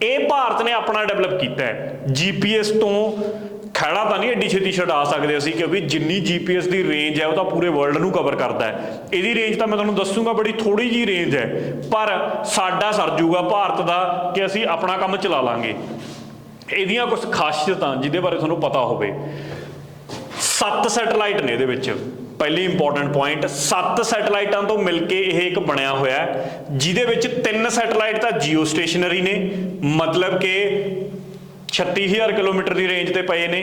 ਇਹ ਭਾਰਤ ਨੇ ਆਪਣਾ ਡਿਵੈਲਪ ਕੀਤਾ ਹੈ। GPS ਤੋਂ ਖਹਿੜਾ ਤਾਂ ਨਹੀਂ ਐਡੀ ਛੇਤੀ ਛਡਾ ਸਕਦੇ ਅਸੀਂ, ਕਿਉਂਕਿ ਜਿੰਨੀ GPS ਦੀ ਰੇਂਜ ਹੈ ਉਹ ਤਾਂ ਪੂਰੇ ਵਰਲਡ ਨੂੰ ਕਵਰ ਕਰਦਾ ਹੈ। ਇਹਦੀ ਰੇਂਜ ਤਾਂ ਮੈਂ ਤੁਹਾਨੂੰ ਦੱਸੂਗਾ ਬੜੀ ਥੋੜੀ ਜਿਹੀ ਰੇਂਜ ਹੈ, ਪਰ ਸਾਡਾ ਸਰ ਜੂਗਾ ਭਾਰਤ ਦਾ ਕਿ ਅਸੀਂ ਆਪਣਾ ਕੰਮ ਚਲਾ ਲਾਂਗੇ। ਇਹਦੀਆਂ ਕੁਝ ਖਾਸੀਅਤਾਂ ਜਿਹਦੇ ਬਾਰੇ ਤੁਹਾਨੂੰ ਪਤਾ ਹੋਵੇ। 7 ਸੈਟੇਲਾਈਟ ਨੇ ਇਹਦੇ ਵਿੱਚ। ਪਹਿਲੀ ਇੰਪੋਰਟੈਂਟ ਪੁਆਇੰਟ, 7 ਸੈਟੇਲਾਈਟਾਂ ਤੋਂ ਮਿਲ ਕੇ ਇਹ ਇੱਕ ਬਣਿਆ ਹੋਇਆ, ਜਿਹਦੇ ਵਿੱਚ 3 ਸੈਟੇਲਾਈਟ ਤਾਂ ਜੀਓ ਸਟੇਸ਼ਨਰੀ ਨੇ, ਮਤਲਬ ਕਿ 36,000 ਕਿਲੋਮੀਟਰ ਦੀ ਰੇਂਜ ਤੇ ਪਏ ਨੇ।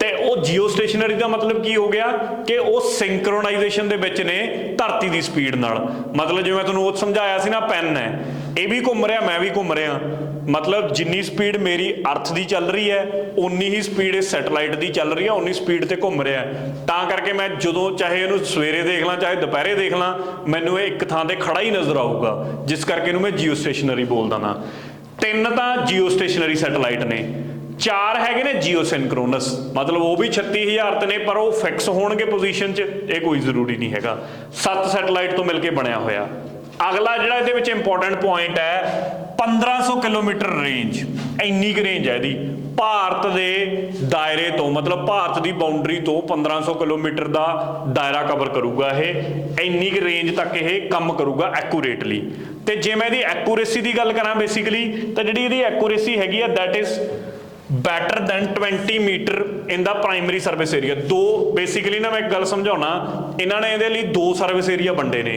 ਤੇ ਉਹ ਜੀਓ ਸਟੇਸ਼ਨਰੀ ਦਾ ਮਤਲਬ ਕੀ ਹੋ ਗਿਆ ਕਿ ਉਹ ਸਿੰਕਰੋਨਾਈਜੇਸ਼ਨ ਦੇ ਵਿੱਚ ਨੇ ਧਰਤੀ ਦੀ ਸਪੀਡ ਨਾਲ। ਮਤਲਬ ਜਿਵੇਂ ਤੁਹਾਨੂੰ ਉਹ ਸਮਝਾਇਆ ਸੀ ਨਾ, ਪੈਨ ਹੈ, ਇਹ ਵੀ ਘੁੰਮ ਰਿਹਾ, ਮੈਂ ਵੀ ਘੁੰਮ ਰਿਹਾ, ਮਤਲਬ ਜਿੰਨੀ ਸਪੀਡ ਮੇਰੀ ਅਰਥ ਦੀ ਚੱਲ ਰਹੀ ਹੈ ਉਨੀ ਹੀ ਸਪੀਡ ਇਸ ਸੈਟੇਲਾਈਟ ਦੀ ਚੱਲ ਰਹੀ ਹੈ, ਉਨੀ ਸਪੀਡ ਤੇ ਘੁੰਮ ਰਿਹਾ। ਤਾਂ ਕਰਕੇ ਮੈਂ ਜਦੋਂ ਚਾਹੇ ਇਹਨੂੰ ਸਵੇਰੇ ਦੇਖ ਲਾਂ ਚਾਹੇ ਦੁਪਹਿਰੇ ਦੇਖ ਲਾਂ, ਮੈਨੂੰ ਇਹ ਇੱਕ ਥਾਂ ਤੇ ਖੜਾ ਹੀ ਨਜ਼ਰ ਆਊਗਾ, ਜਿਸ ਕਰਕੇ ਇਹਨੂੰ ਮੈਂ ਜੀਓ ਸਟੇਸ਼ਨਰੀ ਬੋਲਦਾ ਨਾ। 3 ਤਾਂ ਜੀਓ ਸਟੇਸ਼ਨਰੀ ਸੈਟੇਲਾਈਟ ਨੇ, 4 ਹੈਗੇ ਨੇ ਜੀਓ ਸਿੰਕਰੋਨਸ, ਮਤਲਬ ਉਹ ਵੀ 36,000 ਤੇ ਨੇ, ਪਰ ਉਹ ਫਿਕਸ ਹੋਣਗੇ ਪੋਜੀਸ਼ਨ 'ਚ, ਇਹ ਕੋਈ ਜ਼ਰੂਰੀ ਨਹੀਂ ਹੈਗਾ। 7 ਸੈਟੇਲਾਈਟ ਤੋਂ ਮਿਲ ਕੇ ਬਣਿਆ ਹੋਇਆ। ਅਗਲਾ ਜਿਹੜਾ ਇਹਦੇ ਵਿੱਚ ਇੰਪੋਰਟੈਂਟ ਪੁਆਇੰਟ ਹੈ, 1500 ਕਿਲੋਮੀਟਰ ਰੇਂਜ, ਇੰਨੀ ਕੁ ਰੇਂਜ ਹੈ ਇਹਦੀ ਭਾਰਤ ਦੇ ਦਾਇਰੇ ਤੋਂ, ਮਤਲਬ ਭਾਰਤ ਦੀ ਬਾਉਂਡਰੀ ਤੋਂ 1500 ਕਿਲੋਮੀਟਰ ਦਾ ਦਾਇਰਾ ਕਵਰ ਕਰੂਗਾ ਇਹ, ਇੰਨੀ ਕੁ ਰੇਂਜ ਤੱਕ ਇਹ ਕੰਮ ਕਰੂਗਾ ਐਕੂਰੇਟਲੀ। ਤੇ ਜੇ ਮੈਂ ਇਹਦੀ ਐਕੂਰੇਸੀ ਦੀ ਗੱਲ ਕਰਾਂ ਬੇਸਿਕਲੀ, ਤਾਂ ਜਿਹੜੀ ਇਹਦੀ ਐਕੂਰੇਸੀ ਹੈਗੀ ਆ that is better than 20 metres in the primary service area. दो बेसिकली ना मैं एक गल समझाउणा, इन्होंने ਇਹਦੇ ਲਈ 2 सर्विस एरिया वंडे ने।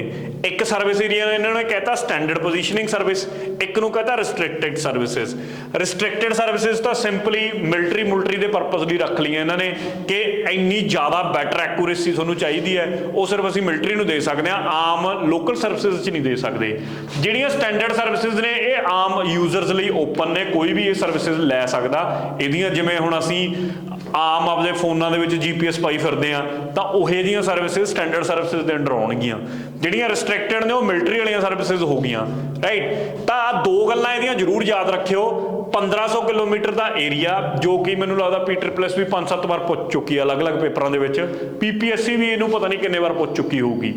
एक सर्विस एरिया इन्होंने कहता स्टैंडर्ड पोजीशनिंग सर्विस, एक ਨੂੰ कहता रिस्ट्रिक्टेड सर्विसेज। रिस्ट्रिक्टेड सर्विसेज ਤਾਂ ਸਿੰਪਲੀ ਮਿਲਟਰੀ ਦੇ ਪਰਪਸ ਲਈ ਰੱਖ ਲਈਆਂ ਇਹਨਾਂ ਨੇ ਕਿ ਇੰਨੀ ਜ਼ਿਆਦਾ ਬੈਟਰ ਐਕੂਰੇਸੀ ਤੁਹਾਨੂੰ ਚਾਹੀਦੀ ਹੈ, ਉਹ ਸਿਰਫ ਅਸੀਂ ਮਿਲਟਰੀ ਨੂੰ ਦੇ ਸਕਦੇ ਹਾਂ, ਆਮ ਲੋਕਲ ਸਰਵਿਸਿਜ਼ 'ਚ ਨਹੀਂ ਦੇ ਸਕਦੇ। ਜਿਹੜੀਆਂ ਸਟੈਂਡਰਡ ਸਰਵਿਸਿਜ਼ ਨੇ ਇਹ ਆਮ ਯੂਜ਼ਰਸ ਲਈ ਓਪਨ ਨੇ, ਕੋਈ ਵੀ ਇਹ ਸਰਵਿਸਿਜ਼ ਲੈ ਸਕਦਾ। ਇਹਦੀਆਂ ਜਿਵੇਂ ਹੁਣ ਅਸੀਂ ਆਮ ਆਪਦੇ ਫੋਨਾਂ ਦੇ ਵਿੱਚ GPS ਪਾਈ ਫਿਰਦੇ ਆ ਤਾਂ ਉਹੇ ਜਿਹੀਆਂ ਸਰਵਿਸਿਜ਼ ਸਟੈਂਡਰਡ ਸਰਵਿਸਿਜ਼ ਦੇ ਅੰਡਰ ਆਉਣਗੀਆਂ। ਜਿਹੜੀਆਂ ਰਿਸਟ੍ਰਿਕਟਡ ਨੇ ਉਹ ਮਿਲਟਰੀ ਵਾਲੀਆਂ ਸਰਵਿਸਿਜ਼ ਹੋ ਗਈਆਂ, ਰਾਈਟ। ਤਾਂ ਦੋ ਗੱਲਾਂ ਇਹਦੀਆਂ ਜ਼ਰੂਰ ਯਾਦ ਰੱਖਿਓ। 1500 ਕਿਲੋਮੀਟਰ ਦਾ ਏਰੀਆ, ਜੋ ਕਿ ਮੈਨੂੰ ਲੱਗਦਾ PEET ਵੀ 5-7 ਵਾਰ ਪੁੱਛ ਚੁੱਕੀ ਹੈ ਅਲੱਗ-ਅਲੱਗ ਪੇਪਰਾਂ ਦੇ ਵਿੱਚ, PPSC ਵੀ ਇਹਨੂੰ ਪਤਾ ਨਹੀਂ ਕਿੰਨੇ ਵਾਰ ਪੁੱਛ ਚੁੱਕੀ ਹੋਊਗੀ।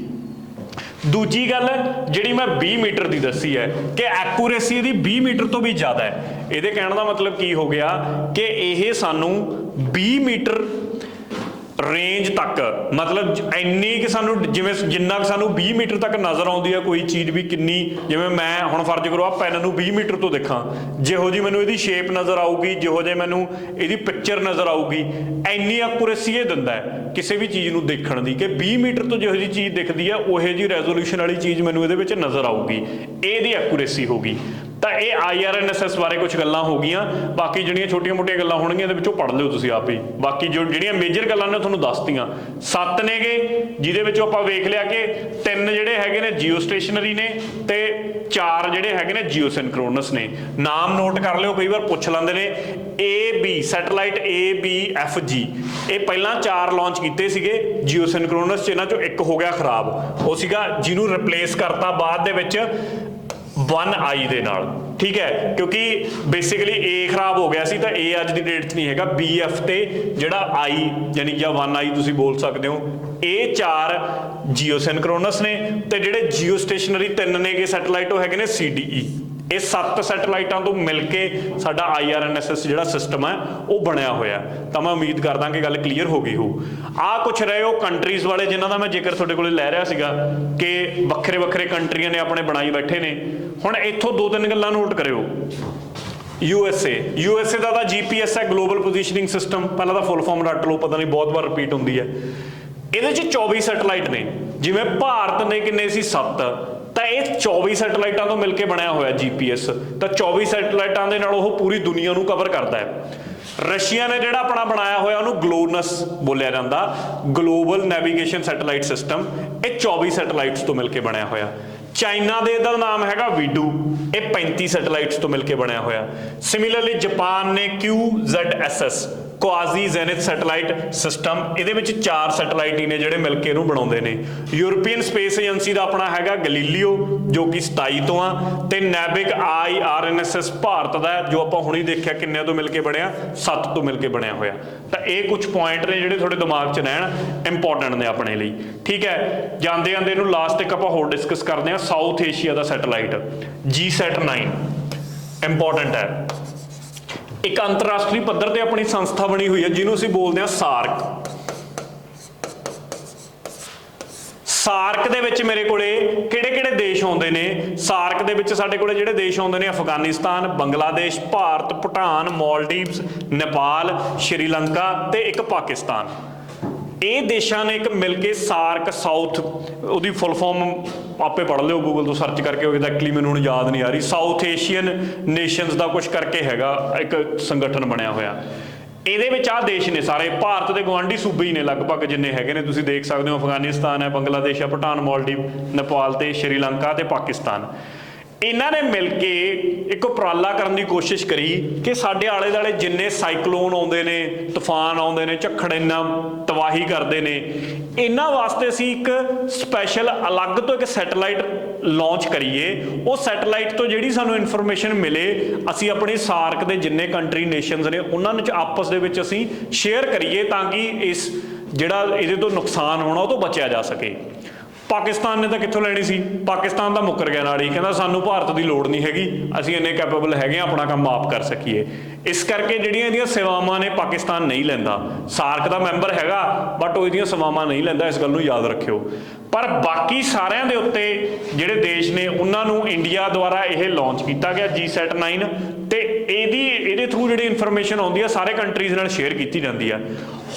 ਦੂਜੀ ਗੱਲ ਜਿਹੜੀ ਮੈਂ 20 ਮੀਟਰ ਦੀ ਦੱਸੀ ਹੈ ਕਿ ਐਕੂਰੇਸੀ ਇਹਦੀ 20 ਮੀਟਰ ਤੋਂ ਵੀ ਜ਼ਿਆਦਾ ਹੈ। ਇਹਦੇ ਕਹਿਣ ਦਾ ਮਤਲਬ ਕੀ ਹੋ ਗਿਆ ਕਿ ਇਹ ਸਾਨੂੰ 20 ਮੀਟਰ ਰੇਂਜ ਤੱਕ, ਮਤਲਬ ਇੰਨੀ ਕਿ ਸਾਨੂੰ ਜਿਵੇਂ ਜਿੰਨਾ ਕਿ ਸਾਨੂੰ 20 ਮੀਟਰ ਤੱਕ ਨਜ਼ਰ ਆਉਂਦੀ ਹੈ ਕੋਈ ਚੀਜ਼ ਵੀ ਕਿੰਨੀ, ਜਿਵੇਂ ਮੈਂ ਹੁਣ ਫਰਜ਼ ਕਰੋ ਆ ਪੈਨ ਨੂੰ 20 ਮੀਟਰ ਤੋਂ ਦੇਖਾਂ, ਜਿਹੋ ਜੀ ਮੈਨੂੰ ਇਹਦੀ ਸ਼ੇਪ ਨਜ਼ਰ ਆਊਗੀ, ਜਿਹੋ ਜਿਹੇ ਮੈਨੂੰ ਇਹਦੀ ਪਿਕਚਰ ਨਜ਼ਰ ਆਊਗੀ, ਇੰਨੀ ਐਕੂਰੇਸੀ ਇਹ ਦਿੰਦਾ ਹੈ ਕਿਸੇ ਵੀ ਚੀਜ਼ ਨੂੰ ਦੇਖਣ ਦੀ ਕਿ 20 ਮੀਟਰ ਤੋਂ ਜਿਹੋ ਜੀ ਚੀਜ਼ ਦਿਖਦੀ ਹੈ ਉਹੇ ਜੀ ਰੈਜ਼ੋਲੂਸ਼ਨ ਵਾਲੀ ਚੀਜ਼ ਮੈਨੂੰ ਇਹਦੇ ਵਿੱਚ ਨਜ਼ਰ ਆਊਗੀ, ਇਹਦੀ ਐਕੂਰੇਸੀ ਹੋਗੀ। ਤਾਂ ਇਹ IRNSS ਬਾਰੇ ਕੁਝ ਗੱਲਾਂ ਹੋ ਗਈਆਂ। ਬਾਕੀ ਜਿਹੜੀਆਂ ਛੋਟੀਆਂ-ਮੋਟੀਆਂ ਗੱਲਾਂ ਹੋਣਗੀਆਂ ਇਹਦੇ ਵਿੱਚੋਂ ਪੜ੍ਹ ਲਿਓ ਤੁਸੀਂ ਆਪ ਹੀ। ਬਾਕੀ ਜਿਹੜੀਆਂ ਮੇਜਰ ਗੱਲਾਂ ਨੇ ਤੁਹਾਨੂੰ ਦੱਸਤੀਆਂ। 7 ਨੇਗੇ, ਜਿਹਦੇ ਵਿੱਚੋਂ ਆਪਾਂ ਵੇਖ ਲਿਆ ਕਿ 3 ਜਿਹੜੇ ਹੈਗੇ ਨੇ ਜੀਓ ਸਟੇਸ਼ਨਰੀ ਨੇ ਤੇ 4 ਜਿਹੜੇ ਹੈਗੇ ਨੇ ਜੀਓ ਸਿੰਕਰੋਨਸ ਨੇ। ਨਾਮ ਨੋਟ ਕਰ ਲਿਓ, ਕਈ ਵਾਰ ਪੁੱਛ ਲੈਂਦੇ ਨੇ। AB ਸੈਟੇਲਾਈਟ ABFG ਇਹ ਪਹਿਲਾਂ 4 ਲਾਂਚ ਕੀਤੇ ਸੀਗੇ ਜੀਓ ਸਿੰਕਰੋਨਸ 'ਚ, ਇਹਨਾਂ 'ਚੋਂ ਇੱਕ ਹੋ ਗਿਆ ਖਰਾਬ, ਉਹ ਸੀਗਾ ਜਿਹਨੂੰ ਰਿਪਲੇਸ ਕਰਤਾ ਬਾਅਦ ਦੇ ਵਿੱਚ 1I ਦੇ ਨਾਲ, ਠੀਕ ਹੈ, ਕਿਉਂਕਿ ਬੇਸਿਕਲੀ A ਖਰਾਬ ਹੋ ਗਿਆ ਸੀ ਤਾਂ A ਅੱਜ ਦੀ ਡੇਟ 'ਚ ਨਹੀਂ ਹੈਗਾ। BF ਤੇ ਜਿਹੜਾ I ਯਾਨੀ ਜਾਂ 1I ਤੁਸੀਂ ਬੋਲ ਸਕਦੇ ਹੋ। ਇਹ 4 ਜੀਓ ਸਿੰਕਰੋਨਸ ਨੇ ਤੇ ਜਿਹੜੇ ਜੀਓ ਸਟੇਸ਼ਨਰੀ 3 ਨੇਗੇ ਸੈਟੇਲਾਈਟ ਉਹ ਹੈਗੇ ਨੇ CDE। ਇਹ 7 ਸੈਟੇਲਾਈਟਾਂ ਤੋਂ ਮਿਲ ਕੇ ਸਾਡਾ IRNSS ਜਿਹੜਾ ਸਿਸਟਮ ਹੈ ਉਹ ਬਣਿਆ ਹੋਇਆ। ਤਾਂ ਮੈਂ ਉਮੀਦ ਕਰਦਾ ਕਿ ਗੱਲ ਕਲੀਅਰ ਹੋ ਗਈ ਹੋ। ਆਹ ਕੁਛ ਰਹੇ ਉਹ ਕੰਟਰੀਜ਼ ਵਾਲੇ ਜਿਨ੍ਹਾਂ ਦਾ ਮੈਂ ਜ਼ਿਕਰ ਤੁਹਾਡੇ ਕੋਲੇ ਲੈ ਰਿਹਾ ਸੀਗਾ ਕਿ ਵੱਖਰੇ ਵੱਖਰੇ ਕੰਟਰੀਆਂ ਨੇ ਆਪਣੇ ਬਣਾਈ ਬੈਠੇ ਨੇ। ਹੁਣ ਇੱਥੋਂ 2-3 ਗੱਲਾਂ ਨੋਟ ਕਰਿਓ। USA ਦਾ ਤਾਂ GPS ਹੈ, ਗਲੋਬਲ ਪੋਜੀਸ਼ਨਿੰਗ ਸਿਸਟਮ, ਪਹਿਲਾਂ ਤਾਂ ਫੁੱਲ ਫਾਰਮ ਰੱਟ ਲਓ, ਪਤਾ ਨਹੀਂ ਬਹੁਤ ਵਾਰ ਰਿਪੀਟ ਹੁੰਦੀ ਹੈ। ਇਹਦੇ 'ਚ 24 ਸੈਟੇਲਾਈਟ ਨੇ, ਜਿਵੇਂ ਭਾਰਤ ਨੇ ਕਿੰਨੇ ਸੀ 7, ਤਾਂ ਇਹ 24 ਸੈਟੇਲਾਈਟਾਂ ਤੋਂ ਮਿਲ ਕੇ ਬਣਿਆ ਹੋਇਆ GPS। ਤਾਂ 24 ਸੈਟੇਲਾਈਟਾਂ ਦੇ ਨਾਲ ਉਹ ਪੂਰੀ ਦੁਨੀਆ ਨੂੰ ਕਵਰ ਕਰਦਾ ਹੈ। ਰਸ਼ੀਆ ਨੇ ਜਿਹੜਾ ਆਪਣਾ ਬਣਾਇਆ ਹੋਇਆ ਉਹਨੂੰ ਗਲੋਨਸ ਬੋਲਿਆ ਜਾਂਦਾ, ਗਲੋਬਲ ਨੈਵੀਗੇਸ਼ਨ ਸੈਟੇਲਾਈਟ ਸਿਸਟਮ। ਇਹ 24 ਸੈਟੇਲਾਈਟਸ ਤੋਂ ਮਿਲ ਕੇ ਬਣਿਆ ਹੋਇਆ। ਚਾਈਨਾ ਦੇ ਦਾ ਨਾਮ ਹੈਗਾ ਵੀਡੂ, ਇਹ 35 ਸੈਟੇਲਾਈਟਸ ਤੋਂ ਮਿਲ ਕੇ ਬਣਿਆ ਹੋਇਆ। ਸਿਮਿਲਰਲੀ ਜਾਪਾਨ ਨੇ QZSS ਕੁਆਜ਼ੀ ਜ਼ੈਨਿਥ ਸੈਟੇਲਾਈਟ ਸਿਸਟਮ, ਇਹਦੇ ਵਿੱਚ 4 ਸੈਟੇਲਾਈਟ ਹੀ ਨੇ ਜਿਹੜੇ ਮਿਲ ਕੇ ਇਹਨੂੰ ਬਣਾਉਂਦੇ ਨੇ। ਯੂਰਪੀਅਨ ਸਪੇਸ ਏਜੰਸੀ ਦਾ ਆਪਣਾ ਹੈਗਾ ਗਲੀਲੀਓ ਜੋ ਕਿ 27 ਤੋਂ ਆ, ਤੇ ਨੈਬਿਕ IRNSS ਭਾਰਤ ਦਾ ਜੋ ਆਪਾਂ ਹੁਣੀ ਦੇਖਿਆ ਕਿੰਨਿਆਂ ਤੋਂ ਮਿਲ ਕੇ ਬਣਿਆ, 7 ਤੋਂ ਮਿਲ ਕੇ ਬਣਿਆ ਹੋਇਆ। ਤਾਂ ਇਹ ਕੁਝ ਪੁਆਇੰਟ ਨੇ ਜਿਹੜੇ ਤੁਹਾਡੇ ਦਿਮਾਗ 'ਚ ਰਹਿਣ, ਇੰਪੋਰਟੈਂਟ ਨੇ ਆਪਣੇ ਲਈ, ਠੀਕ ਹੈ। ਜਾਂਦੇ ਜਾਂਦੇ ਇਹਨੂੰ ਲਾਸਟ ਇੱਕ ਆਪਾਂ ਹੋਰ ਡਿਸਕਸ ਕਰਦੇ ਹਾਂ। ਸਾਊਥ ਏਸ਼ੀਆ ਦਾ ਸੈਟੇਲਾਈਟ GSAT-9 ਇੰਪੋਰਟੈਂਟ ਹੈ। ਇੱਕ ਅੰਤਰਰਾਸ਼ਟਰੀ ਪੱਧਰ ਤੇ ਆਪਣੀ ਸੰਸਥਾ ਬਣੀ ਹੋਈ ਹੈ ਜਿਹਨੂੰ ਅਸੀਂ ਬੋਲਦੇ ਹਾਂ ਸਾਰਕ। ਸਾਰਕ ਦੇ ਵਿੱਚ ਮੇਰੇ ਕੋਲੇ ਕਿਹੜੇ-ਕਿਹੜੇ ਦੇਸ਼ ਆਉਂਦੇ ਨੇ? ਸਾਰਕ ਦੇ ਵਿੱਚ ਸਾਡੇ ਕੋਲੇ ਜਿਹੜੇ ਦੇਸ਼ ਆਉਂਦੇ ਨੇ ਅਫਗਾਨਿਸਤਾਨ, ਬੰਗਲਾਦੇਸ਼, ਭਾਰਤ, ਭੂਟਾਨ, ਮਾਲਦੀਵਸ, ਨੇਪਾਲ, ਸ਼੍ਰੀਲੰਕਾ ਤੇ ਇੱਕ ਪਾਕਿਸਤਾਨ। ਇਹ ਦੇਸ਼ਾਂ ਨੇ ਇੱਕ ਮਿਲ ਕੇ ਸਾਰਕ ਸਾਊਥ, ਉਹਦੀ ਫੁੱਲ ਫਾਰਮ ਆਪੇ ਪੜ੍ਹ ਲਿਓ ਗੂਗਲ ਤੋਂ ਸਰਚ ਕਰਕੇ, ਉਹ ਐਗਜ਼ੈਕਟਲੀ ਮੈਨੂੰ ਹੁਣ ਯਾਦ ਨਹੀਂ ਆ ਰਹੀ। ਸਾਊਥ ਏਸ਼ੀਅਨ ਨੇਸ਼ਨਸ ਦਾ ਕੁਝ ਕਰਕੇ ਹੈਗਾ ਇੱਕ ਸੰਗਠਨ ਬਣਿਆ ਹੋਇਆ। ਇਹਦੇ ਵਿੱਚ ਆਹ ਦੇਸ਼ ਨੇ ਸਾਰੇ, ਭਾਰਤ ਦੇ ਗੁਆਂਢੀ ਸੂਬੇ ਹੀ ਨੇ ਲਗਭਗ ਜਿੰਨੇ ਹੈਗੇ ਨੇ, ਤੁਸੀਂ ਦੇਖ ਸਕਦੇ ਹੋ। ਅਫਗਾਨਿਸਤਾਨ ਹੈ, ਬੰਗਲਾਦੇਸ਼ ਹੈ, ਭੂਟਾਨ, ਮਾਲਦੀਵ, ਨੇਪਾਲ ਤੇ ਸ਼੍ਰੀਲੰਕਾ ਤੇ ਪਾਕਿਸਤਾਨ। ਇਹਨਾਂ ਨੇ ਮਿਲ ਕੇ ਇੱਕ ਉਪਰਾਲਾ ਕਰਨ ਦੀ ਕੋਸ਼ਿਸ਼ ਕਰੀ ਕਿ ਸਾਡੇ ਆਲੇ ਦੁਆਲੇ ਜਿੰਨੇ ਸਾਈਕਲੋਨ ਆਉਂਦੇ ਨੇ, ਤੂਫਾਨ ਆਉਂਦੇ ਨੇ, ਝੱਖੜ ਇੰਨਾ ਤਬਾਹੀ ਕਰਦੇ ਨੇ, ਇਹਨਾਂ ਵਾਸਤੇ ਅਸੀਂ ਇੱਕ ਸਪੈਸ਼ਲ ਅਲੱਗ ਤੋਂ ਇੱਕ ਸੈਟੇਲਾਈਟ ਲਾਂਚ ਕਰੀਏ। ਉਹ ਸੈਟੇਲਾਈਟ ਤੋਂ ਜਿਹੜੀ ਸਾਨੂੰ ਇਨਫੋਰਮੇਸ਼ਨ ਮਿਲੇ ਅਸੀਂ ਆਪਣੀ ਸਾਰਕ ਦੇ ਜਿੰਨੇ ਕੰਟਰੀ ਨੇਸ਼ਨਸ ਨੇ ਉਹਨਾਂ ਵਿੱਚ ਆਪਸ ਦੇ ਵਿੱਚ ਅਸੀਂ ਸ਼ੇਅਰ ਕਰੀਏ ਤਾਂ ਕਿ ਇਸ ਜਿਹੜਾ ਇਹਦੇ ਤੋਂ ਨੁਕਸਾਨ ਹੋਣਾ ਉਹ ਤੋਂ ਬਚਿਆ ਜਾ ਸਕੇ। ਪਾਕਿਸਤਾਨ ਨੇ ਤਾਂ ਕਿੱਥੋਂ ਲੈਣੀ ਸੀ? ਪਾਕਿਸਤਾਨ ਤਾਂ ਮੁੱਕਰ ਗਿਆ ਨਾਲ ਹੀ, ਕਹਿੰਦਾ ਸਾਨੂੰ ਭਾਰਤ ਦੀ ਲੋੜ ਨਹੀਂ ਹੈਗੀ, ਅਸੀਂ ਇੰਨੇ ਕੈਪੇਬਲ ਹੈਗੇ ਆ ਆਪਣਾ ਕੰਮ ਆਪ ਕਰ ਸਕੀਏ। ਇਸ ਕਰਕੇ ਜਿਹੜੀਆਂ ਇਹਦੀਆਂ ਸੇਵਾਵਾਂ ਨੇ ਪਾਕਿਸਤਾਨ ਨਹੀਂ ਲੈਂਦਾ। ਸਾਰਕ ਦਾ ਮੈਂਬਰ ਹੈਗਾ ਬਟ ਉਹ ਇਹਦੀਆਂ ਸੇਵਾਵਾਂ ਨਹੀਂ ਲੈਂਦਾ, ਇਸ ਗੱਲ ਨੂੰ ਯਾਦ ਰੱਖਿਓ। ਪਰ ਬਾਕੀ ਸਾਰਿਆਂ ਦੇ ਉੱਤੇ ਜਿਹੜੇ ਦੇਸ਼ ਨੇ ਉਹਨਾਂ ਨੂੰ ਇੰਡੀਆ ਦੁਆਰਾ ਇਹ ਲਾਂਚ ਕੀਤਾ ਗਿਆ GSAT-9, ਤੇ ਇਹਦੇ ਥਰੂ ਜਿਹੜੀ ਇਨਫੋਰਮੇਸ਼ਨ ਆਉਂਦੀ ਆ ਸਾਰੇ ਕੰਟਰੀਜ਼ ਨਾਲ ਸ਼ੇਅਰ ਕੀਤੀ ਜਾਂਦੀ ਆ।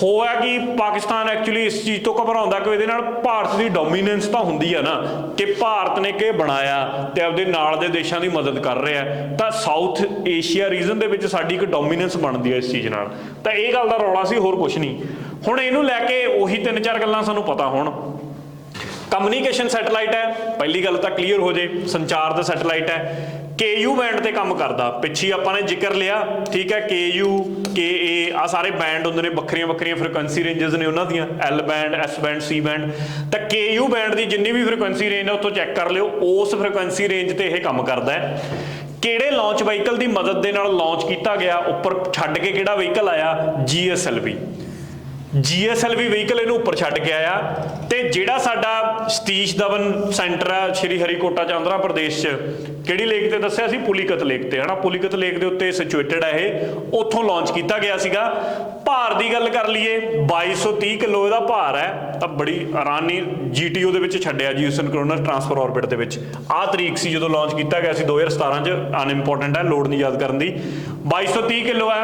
ਹੋਇਆ ਕਿ ਪਾਕਿਸਤਾਨ ਐਕਚੁਅਲੀ ਇਸ ਚੀਜ਼ ਤੋਂ ਘਬਰਾਉਂਦਾ ਕਿ ਇਹਦੇ ਨਾਲ ਭਾਰਤ ਦੀ ਡੋਮੀਨੈਂਸ ਤਾਂ ਹੁੰਦੀ ਆ ਨਾ, ਕਿ ਭਾਰਤ ਨੇ ਕਿ ਬਣਾਇਆ ਤੇ ਆਪਦੇ ਨਾਲ ਦੇ ਦੇਸ਼ਾਂ ਦੀ ਮਦਦ ਕਰ ਰਿਹਾ, ਤਾਂ ਸਾਊਥ ਏਸ਼ੀਆ ਰੀਜਨ ਦੇ ਵਿੱਚ ਸਾਡੀ ਇੱਕ ਡੋਮੀਨੈਂਸ ਬਣਦੀ ਹੈ ਇਸ ਚੀਜ਼ ਨਾਲ। ਤਾਂ ਇਹ ਗੱਲ ਦਾ ਰੌਲਾ ਸੀ, ਹੋਰ ਕੁਛ ਨਹੀਂ। ਹੁਣ ਇਹਨੂੰ ਲੈ ਕੇ ਉਹੀ 3-4 ਗੱਲਾਂ ਸਾਨੂੰ ਪਤਾ ਹੋਣ। ਕਮਿਊਨੀਕੇਸ਼ਨ ਸੈਟੇਲਾਈਟ ਹੈ, ਪਹਿਲੀ ਗੱਲ ਤਾਂ ਕਲੀਅਰ ਹੋ ਜੇ, ਸੰਚਾਰ ਦਾ ਸੈਟੇਲਾਈਟ ਹੈ। KU ਬੈਂਡ ਤੇ ਕੰਮ ਕਰਦਾ। ਪਿੱਛੇ ਆਪਾਂ ਨੇ ਜ਼ਿਕਰ ਲਿਆ, ਠੀਕ ਹੈ, KU KA ਆ ਸਾਰੇ ਬੈਂਡ ਹੁੰਦੇ ਨੇ, ਵੱਖਰੀਆਂ ਵੱਖਰੀਆਂ ਫ੍ਰੀਕੁਐਂਸੀ ਰੇਂਜਸ ਨੇ ਉਹਨਾਂ ਦੀਆਂ, L band, S band, C band. ਤਾਂ KU ਬੈਂਡ ਦੀ ਜਿੰਨੀ ਵੀ ਫ੍ਰੀਕੁਐਂਸੀ ਰੇਂਜ ਹੈ ਉੱਥੋਂ ਚੈੱਕ ਕਰ ਲਿਓ, ਉਸ ਫ੍ਰੀਕੁਐਂਸੀ ਰੇਂਜ ਤੇ ਇਹ ਕੰਮ ਕਰਦਾ ਹੈ। ਕਿਹੜੇ ਲਾਂਚ ਵਹੀਕਲ ਦੀ ਮਦਦ ਦੇ ਨਾਲ ਲਾਂਚ ਕੀਤਾ ਗਿਆ, ਉੱਪਰ ਛੱਡ ਕੇ ਕਿਹੜਾ ਵਹੀਕਲ ਆਇਆ, GSLV ਵਹੀਕਲ ਇਹਨੂੰ ਉੱਪਰ ਛੱਡ ਕੇ ਆਇਆ। ਤੇ ਜਿਹੜਾ ਸਾਡਾ ਸਤੀਸ਼ ਧਵਨ ਸੈਂਟਰ ਆ ਸ਼੍ਰੀ ਹਰੀਕੋਟਾ ਚ ਆਂਧਰਾ ਪ੍ਰਦੇਸ਼ ਚ, ਕਿਹੜੀ ਲੇਕ ਤੇ ਦੱਸਿਆ ਸੀ, ਪੁਲੀਕਤ ਲੇਕ ਤੇ, ਹਨਾ, ਪੁਲੀਕਤ ਲੇਕ ਦੇ ਉੱਤੇ ਸਿਚੁਏਟਡ ਹੈ ਇਹ, ਉੱਥੋਂ ਲਾਂਚ ਕੀਤਾ ਗਿਆ ਸੀਗਾ। ਭਾਰ ਦੀ ਗੱਲ ਕਰ ਲਈਏ, 2230 ਕਿਲੋ ਇਹਦਾ ਭਾਰ ਹੈ। ਤਾਂ ਬੜੀ ਆਰਾਨੀ GTO ਦੇ ਵਿੱਚ ਛੱਡਿਆ, ਜਿਓਸਿਨਕ੍ਰੋਨਸ ਟਰਾਂਸਫਰ ਆਰਬਿਟ ਦੇ ਵਿੱਚ। ਆਹ ਤਰੀਕ ਸੀ ਜਦੋਂ ਲਾਂਚ ਕੀਤਾ ਗਿਆ ਸੀ 2017 ਚ, ਅਨਇੰਪੋਰਟੈਂਟ ਹੈ, ਲੋੜ ਨਹੀਂ ਯਾਦ ਕਰਨ ਦੀ। 2230 ਕਿਲੋ ਹੈ,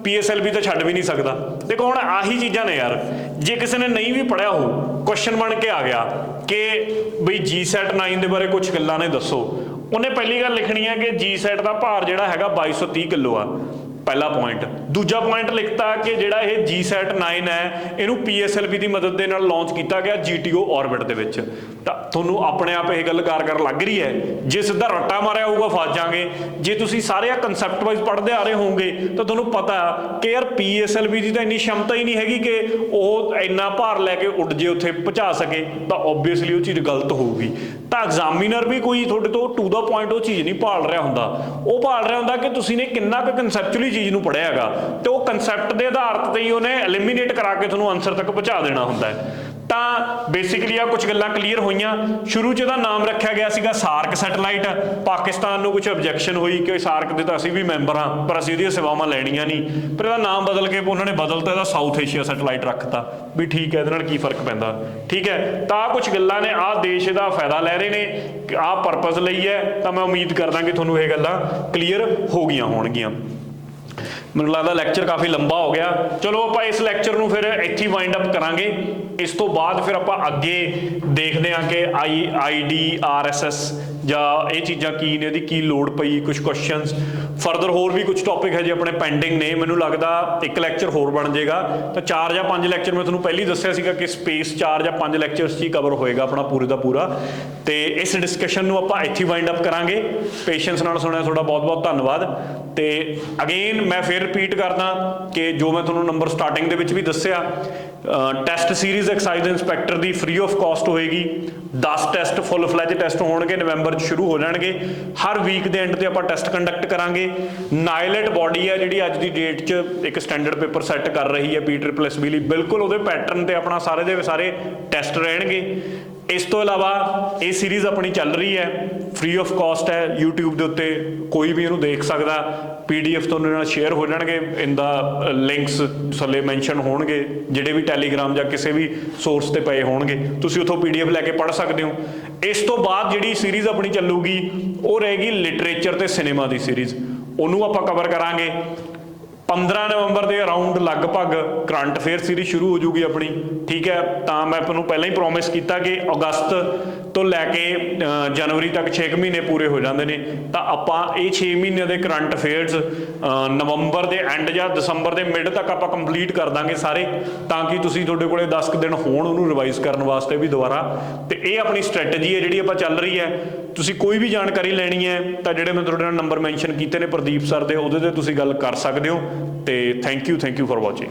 PSLV ਤਾਂ ਛੱਡ ਵੀ ਨਹੀਂ ਸਕਦਾ। ਦੇਖੋ ਹੁਣ ਆਹੀ ਚੀਜ਼ਾਂ ਨੇ ਯਾਰ, ਜੇ ਕਿਸੇ ਨੇ ਨਹੀਂ ਵੀ ਪੜ੍ਹਿਆ ਹੋ, ਕੁਐਸਚਨ ਬਣ ਕੇ ਆ ਗਿਆ ਕਿ ਬਈ GSAT 9 ਦੇ ਬਾਰੇ ਕੁਝ ਗੱਲਾਂ ਨੇ ਦੱਸੋ, ਉਹਨੇ ਪਹਿਲੀ ਗੱਲ ਲਿਖਣੀ ਹੈ ਕਿ GSAT ਦਾ ਭਾਰ ਜਿਹੜਾ ਹੈਗਾ 2230 ਕਿਲੋ ਆ, ਪਹਿਲਾ ਪੁਆਇੰਟ। ਦੂਜਾ ਪੁਆਇੰਟ ਲਿਖਤਾ ਕਿ ਜਿਹੜਾ ਇਹ GSAT 9 ਹੈ ਇਹਨੂੰ PSLV ਦੀ ਮਦਦ ਦੇ ਨਾਲ ਲਾਂਚ ਕੀਤਾ ਗਿਆ GTO ਆਰਬਿਟ ਦੇ ਵਿੱਚ। ਤਾਂ ਤੁਹਾਨੂੰ ਆਪਣੇ ਆਪ ਇਹ ਗੱਲ ਕਾਰ ਲੱਗ ਰਹੀ ਹੈ, ਜੇ ਸਿੱਧਾ ਰੱਟਾ ਮਾਰਿਆ ਹੋਊਗਾ ਫਸ ਜਾਾਂਗੇ। ਜੇ ਤੁਸੀਂ ਸਾਰੇ ਆ ਕਨਸੈਪਟ ਵਾਈਜ਼ ਪੜ੍ਹਦੇ ਆ ਰਹੇ ਹੋਵੋਗੇ ਤਾਂ ਤੁਹਾਨੂੰ ਪਤਾ ਕਿ ਯਾਰ PSLV ਦੀ ਤਾਂ ਇੰਨੀ ਸ਼ਮਤਾ ਹੀ ਨਹੀਂ ਹੈਗੀ ਕਿ ਉਹ ਇੰਨਾ ਭਾਰ ਲੈ ਕੇ ਉੱਡ ਜੇ ਉੱਥੇ ਪਹੁੰਚਾ ਸਕੇ, ਤਾਂ ਓਬਵੀਅਸਲੀ ਉਹ ਚੀਜ਼ ਗਲਤ ਹੋਊਗੀ। ਤਾਂ ਐਗਜ਼ਾਮੀਨਰ ਵੀ ਕੋਈ ਤੁਹਾਡੇ ਤੋਂ ਟੂ ਦਾ ਪੁਆਇੰਟ ਉਹ ਚੀਜ਼ ਨਹੀਂ ਭਾਲ ਰਿਹਾ ਹੁੰਦਾ, ਉਹ ਭਾਲ ਰਿਹਾ ਹੁੰਦਾ ਕਿ ਤੁਸੀਂ ਨੇ ਕਿੰਨਾ ਕੁ ਕਨਸੈਪਚੁਅਲੀ ਚੀਜ਼ ਨੂੰ ਪੜ੍ਹਿਆ ਹੈਗਾ, ਤੇ ਉਹ ਕਨਸੈਪਟ ਦੇ ਆਧਾਰ ਤੇ ਹੀ ਉਹਨੇ ਐਲੀਮੀਨੇਟ ਕਰਾ ਕੇ ਤੁਹਾਨੂੰ ਆਨਸਰ ਤੱਕ ਪਹੁੰਚਾ ਦੇਣਾ ਹੁੰਦਾ ਹੈ। ਤਾਂ ਬੇਸਿਕਲੀ ਆ ਕੁਝ ਗੱਲਾਂ ਕਲੀਅਰ ਹੋਈਆਂ। ਸ਼ੁਰੂ 'ਚ ਇਹਦਾ ਨਾਮ ਰੱਖਿਆ ਗਿਆ ਸੀਗਾ ਸਾਰਕ ਸੈਟੇਲਾਈਟ। ਪਾਕਿਸਤਾਨ ਨੂੰ ਕੁਝ ਆਬਜੈਕਸ਼ਨ ਹੋਈ ਕਿ ਸਾਰਕ ਦੇ ਤਾਂ ਅਸੀਂ ਵੀ ਮੈਂਬਰ ਹਾਂ, ਪਰ ਅਸੀਂ ਇਹਦੀਆਂ ਸੇਵਾਵਾਂ ਲੈਣੀਆਂ ਨਹੀਂ, ਪਰ ਇਹਦਾ ਨਾਮ ਬਦਲ ਕੇ ਉਹਨਾਂ ਨੇ ਬਦਲਤਾ, ਇਹਦਾ ਸਾਊਥ ਏਸ਼ੀਆ ਸੈਟੇਲਾਈਟ ਰੱਖਤਾ ਵੀ ਠੀਕ ਹੈ, ਇਹਦੇ ਨਾਲ ਕੀ ਫਰਕ ਪੈਂਦਾ, ਠੀਕ ਹੈ। ਤਾਂ ਆਹ ਕੁਝ ਗੱਲਾਂ ਨੇ, ਆਹ ਦੇਸ਼ ਇਹਦਾ ਫਾਇਦਾ ਲੈ ਰਹੇ ਨੇ, ਆਹ ਪਰਪਸ ਲਈ ਹੈ। ਤਾਂ ਮੈਂ ਉਮੀਦ ਕਰਦਾ ਕਿ ਤੁਹਾਨੂੰ ਇਹ ਗੱਲਾਂ ਕਲੀਅਰ ਹੋ ਗਈਆਂ ਹੋਣਗੀਆਂ। ਮੈਨੂੰ ਲੱਗਦਾ ਲੈਕਚਰ ਕਾਫੀ ਲੰਬਾ ਹੋ ਗਿਆ। ਚਲੋ ਆਪਾਂ ਇਸ ਲੈਕਚਰ ਨੂੰ ਫਿਰ ਇੱਥੇ ਵਾਈਂਡ ਅਪ ਕਰਾਂਗੇ। ਇਸ ਤੋਂ ਬਾਅਦ ਫਿਰ ਆਪਾਂ ਅੱਗੇ ਦੇਖਦੇ ਹਾਂ ਕਿ IDRSS ਜਾਂ ਇਹ ਚੀਜ਼ਾਂ ਕੀ ਨੇ, ਇਹਦੀ ਕੀ ਲੋੜ ਪਈ, ਕੁਝ ਕੁਐਸਚਨਸ ਫਰਦਰ, ਹੋਰ ਵੀ ਕੁਝ ਟੌਪਿਕ ਹੈ ਜੀ ਆਪਣੇ ਪੈਂਡਿੰਗ ਨੇ। ਮੈਨੂੰ ਲੱਗਦਾ ਇੱਕ ਲੈਕਚਰ ਹੋਰ ਬਣ ਜਾਏਗਾ। ਤਾਂ 4 ਜਾਂ 5 ਲੈਕਚਰ ਮੈਂ ਤੁਹਾਨੂੰ ਪਹਿਲਾਂ ਹੀ ਦੱਸਿਆ ਸੀਗਾ ਕਿ ਸਪੇਸ 4 ਜਾਂ 5 ਲੈਕਚਰਸ 'ਚ ਹੀ ਕਵਰ ਹੋਏਗਾ ਆਪਣਾ ਪੂਰੇ ਦਾ ਪੂਰਾ। ਤੇ ਇਸ ਡਿਸਕਸ਼ਨ ਨੂੰ ਆਪਾਂ ਇੱਥੇ ਵਾਈਂਡ ਅਪ ਕਰਾਂਗੇ। ਪੇਸ਼ੈਂਸ ਨਾਲ ਸੁਣਿਆ ਤੁਹਾਡਾ ਬਹੁਤ ਬਹੁਤ ਧੰਨਵਾਦ। ਤੇ ਅਗੇਨ ਮੈਂ ਫਿਰ ਰਿਪੀਟ ਕਰਦਾ ਕਿ ਜੋ ਮੈਂ ਤੁਹਾਨੂੰ ਨੰਬਰ ਸਟਾਰਟਿੰਗ ਦੇ ਵਿੱਚ ਵੀ ਦੱਸਿਆ, test series excise inspector the free of cost ਹੋਏਗੀ। 10 ਟੈਸਟ ਫੁੱਲ ਫਲੈਜ ਟੈਸਟ ਹੋਣਗੇ, ਨਵੰਬਰ 'ਚ ਸ਼ੁਰੂ ਹੋ ਜਾਣਗੇ। ਹਰ ਵੀਕ ਦੇ ਐਂਡ ਤੇ ਆਪਾਂ ਟੈਸਟ ਕੰਡਕਟ ਕਰਾਂਗੇ। ਨਾਇਲਟ ਬੋਡੀ ਹੈ ਜਿਹੜੀ ਅੱਜ ਦੀ ਡੇਟ 'ਚ ਇੱਕ ਸਟੈਂਡਰਡ ਪੇਪਰ ਸੈੱਟ ਕਰ ਰਹੀ ਹੈ PSSB ਲਈ, ਬਿਲਕੁਲ ਉਹਦੇ ਪੈਟਰਨ ਤੇ ਆਪਣਾ ਸਾਰੇ ਦੇ ਸਾਰੇ ਟੈਸਟ ਰਹਿਣਗੇ। ਇਸ ਤੋਂ ਇਲਾਵਾ ਇਹ ਸੀਰੀਜ਼ ਆਪਣੀ ਚੱਲ ਰਹੀ ਹੈ, ਫ੍ਰੀ ਆਫ ਕਾਸਟ ਹੈ, YouTube ਦੇ ਉੱਤੇ ਕੋਈ ਵੀ ਇਹਨੂੰ ਦੇਖ ਸਕਦਾ। PDF ਤੁਹਾਨੂੰ ਨਾਲ ਸ਼ੇਅਰ ਹੋ ਜਾਣਗੇ, ਇਹਦਾ ਲਿੰਕਸ ਥੱਲੇ ਮੈਂਸ਼ਨ ਹੋਣਗੇ, ਜਿਹੜੇ ਵੀ ਟੈਲੀਗ੍ਰਾਮ ਜਾਂ ਕਿਸੇ ਵੀ ਸੋਰਸ ਤੇ ਪਏ ਹੋਣਗੇ, ਤੁਸੀਂ ਉੱਥੋਂ PDF ਲੈ ਕੇ ਪੜ੍ਹ ਸਕਦੇ ਹੋ। ਇਸ ਤੋਂ ਬਾਅਦ ਜਿਹੜੀ ਸੀਰੀਜ਼ ਆਪਣੀ ਚੱਲੂਗੀ ਉਹ ਰਹੇਗੀ ਲਿਟਰੇਚਰ ਤੇ ਸਿਨੇਮਾ ਦੀ ਸੀਰੀਜ਼, ਉਹਨੂੰ ਆਪਾਂ ਕਵਰ ਕਰਾਂਗੇ। 15 ਨਵੰਬਰ ਦੇ ਅਰਾਊਂਡ ਲਗਭਗ ਕਰੰਟ ਅਫੇਅਰ ਸੀਰੀਜ਼ ਸ਼ੁਰੂ ਹੋ ਜੂਗੀ ਆਪਣੀ, ਠੀਕ ਹੈ। ਤਾਂ ਮੈਂ ਤੁਹਾਨੂੰ ਪਹਿਲਾਂ ਹੀ ਪ੍ਰੋਮਿਸ ਕੀਤਾ ਕਿ ਅਗਸਤ ਤੋਂ ਲੈ ਕੇ ਜਨਵਰੀ ਤੱਕ 6 ਮਹੀਨੇ ਪੂਰੇ ਹੋ ਜਾਂਦੇ ਨੇ। ਤਾਂ ਆਪਾਂ ਇਹ 6 ਮਹੀਨੇ ਦੇ ਕਰੰਟ ਅਫੇਅਰਸ ਨਵੰਬਰ ਦੇ ਐਂਡ ਜਾਂ ਦਸੰਬਰ ਦੇ ਮਿਡ ਤੱਕ ਆਪਾਂ ਕੰਪਲੀਟ ਕਰ ਦਾਂਗੇ ਸਾਰੇ, ਤਾਂ ਕਿ ਤੁਸੀਂ ਤੁਹਾਡੇ ਕੋਲੇ 10 ਦਿਨ ਹੋਣ ਉਹਨੂੰ ਰਿਵਾਈਜ਼ ਕਰਨ ਵਾਸਤੇ ਵੀ ਦੁਬਾਰਾ। ਤੇ ਇਹ ਆਪਣੀ ਸਟ੍ਰੈਟਜੀ ਹੈ ਜਿਹੜੀ ਆਪਾਂ ਚੱਲ ਰਹੀ ਹੈ। ਤੁਸੀਂ ਕੋਈ ਵੀ ਜਾਣਕਾਰੀ ਲੈਣੀ ਹੈ ਤਾਂ ਜਿਹੜੇ ਮੈਂ ਤੁਹਾਡੇ ਨਾਲ ਨੰਬਰ ਮੈਂਸ਼ਨ ਕੀਤੇ ਨੇ ਪ੍ਰਦੀਪ ਸਰ ਦੇ, ਉਹਦੇ ਤੇ ਤੁਸੀਂ ਗੱਲ ਕਰ ਸਕਦੇ ਹੋ। ਤੇ ਥੈਂਕ ਯੂ ਫॉर ਵਾਚਿੰਗ।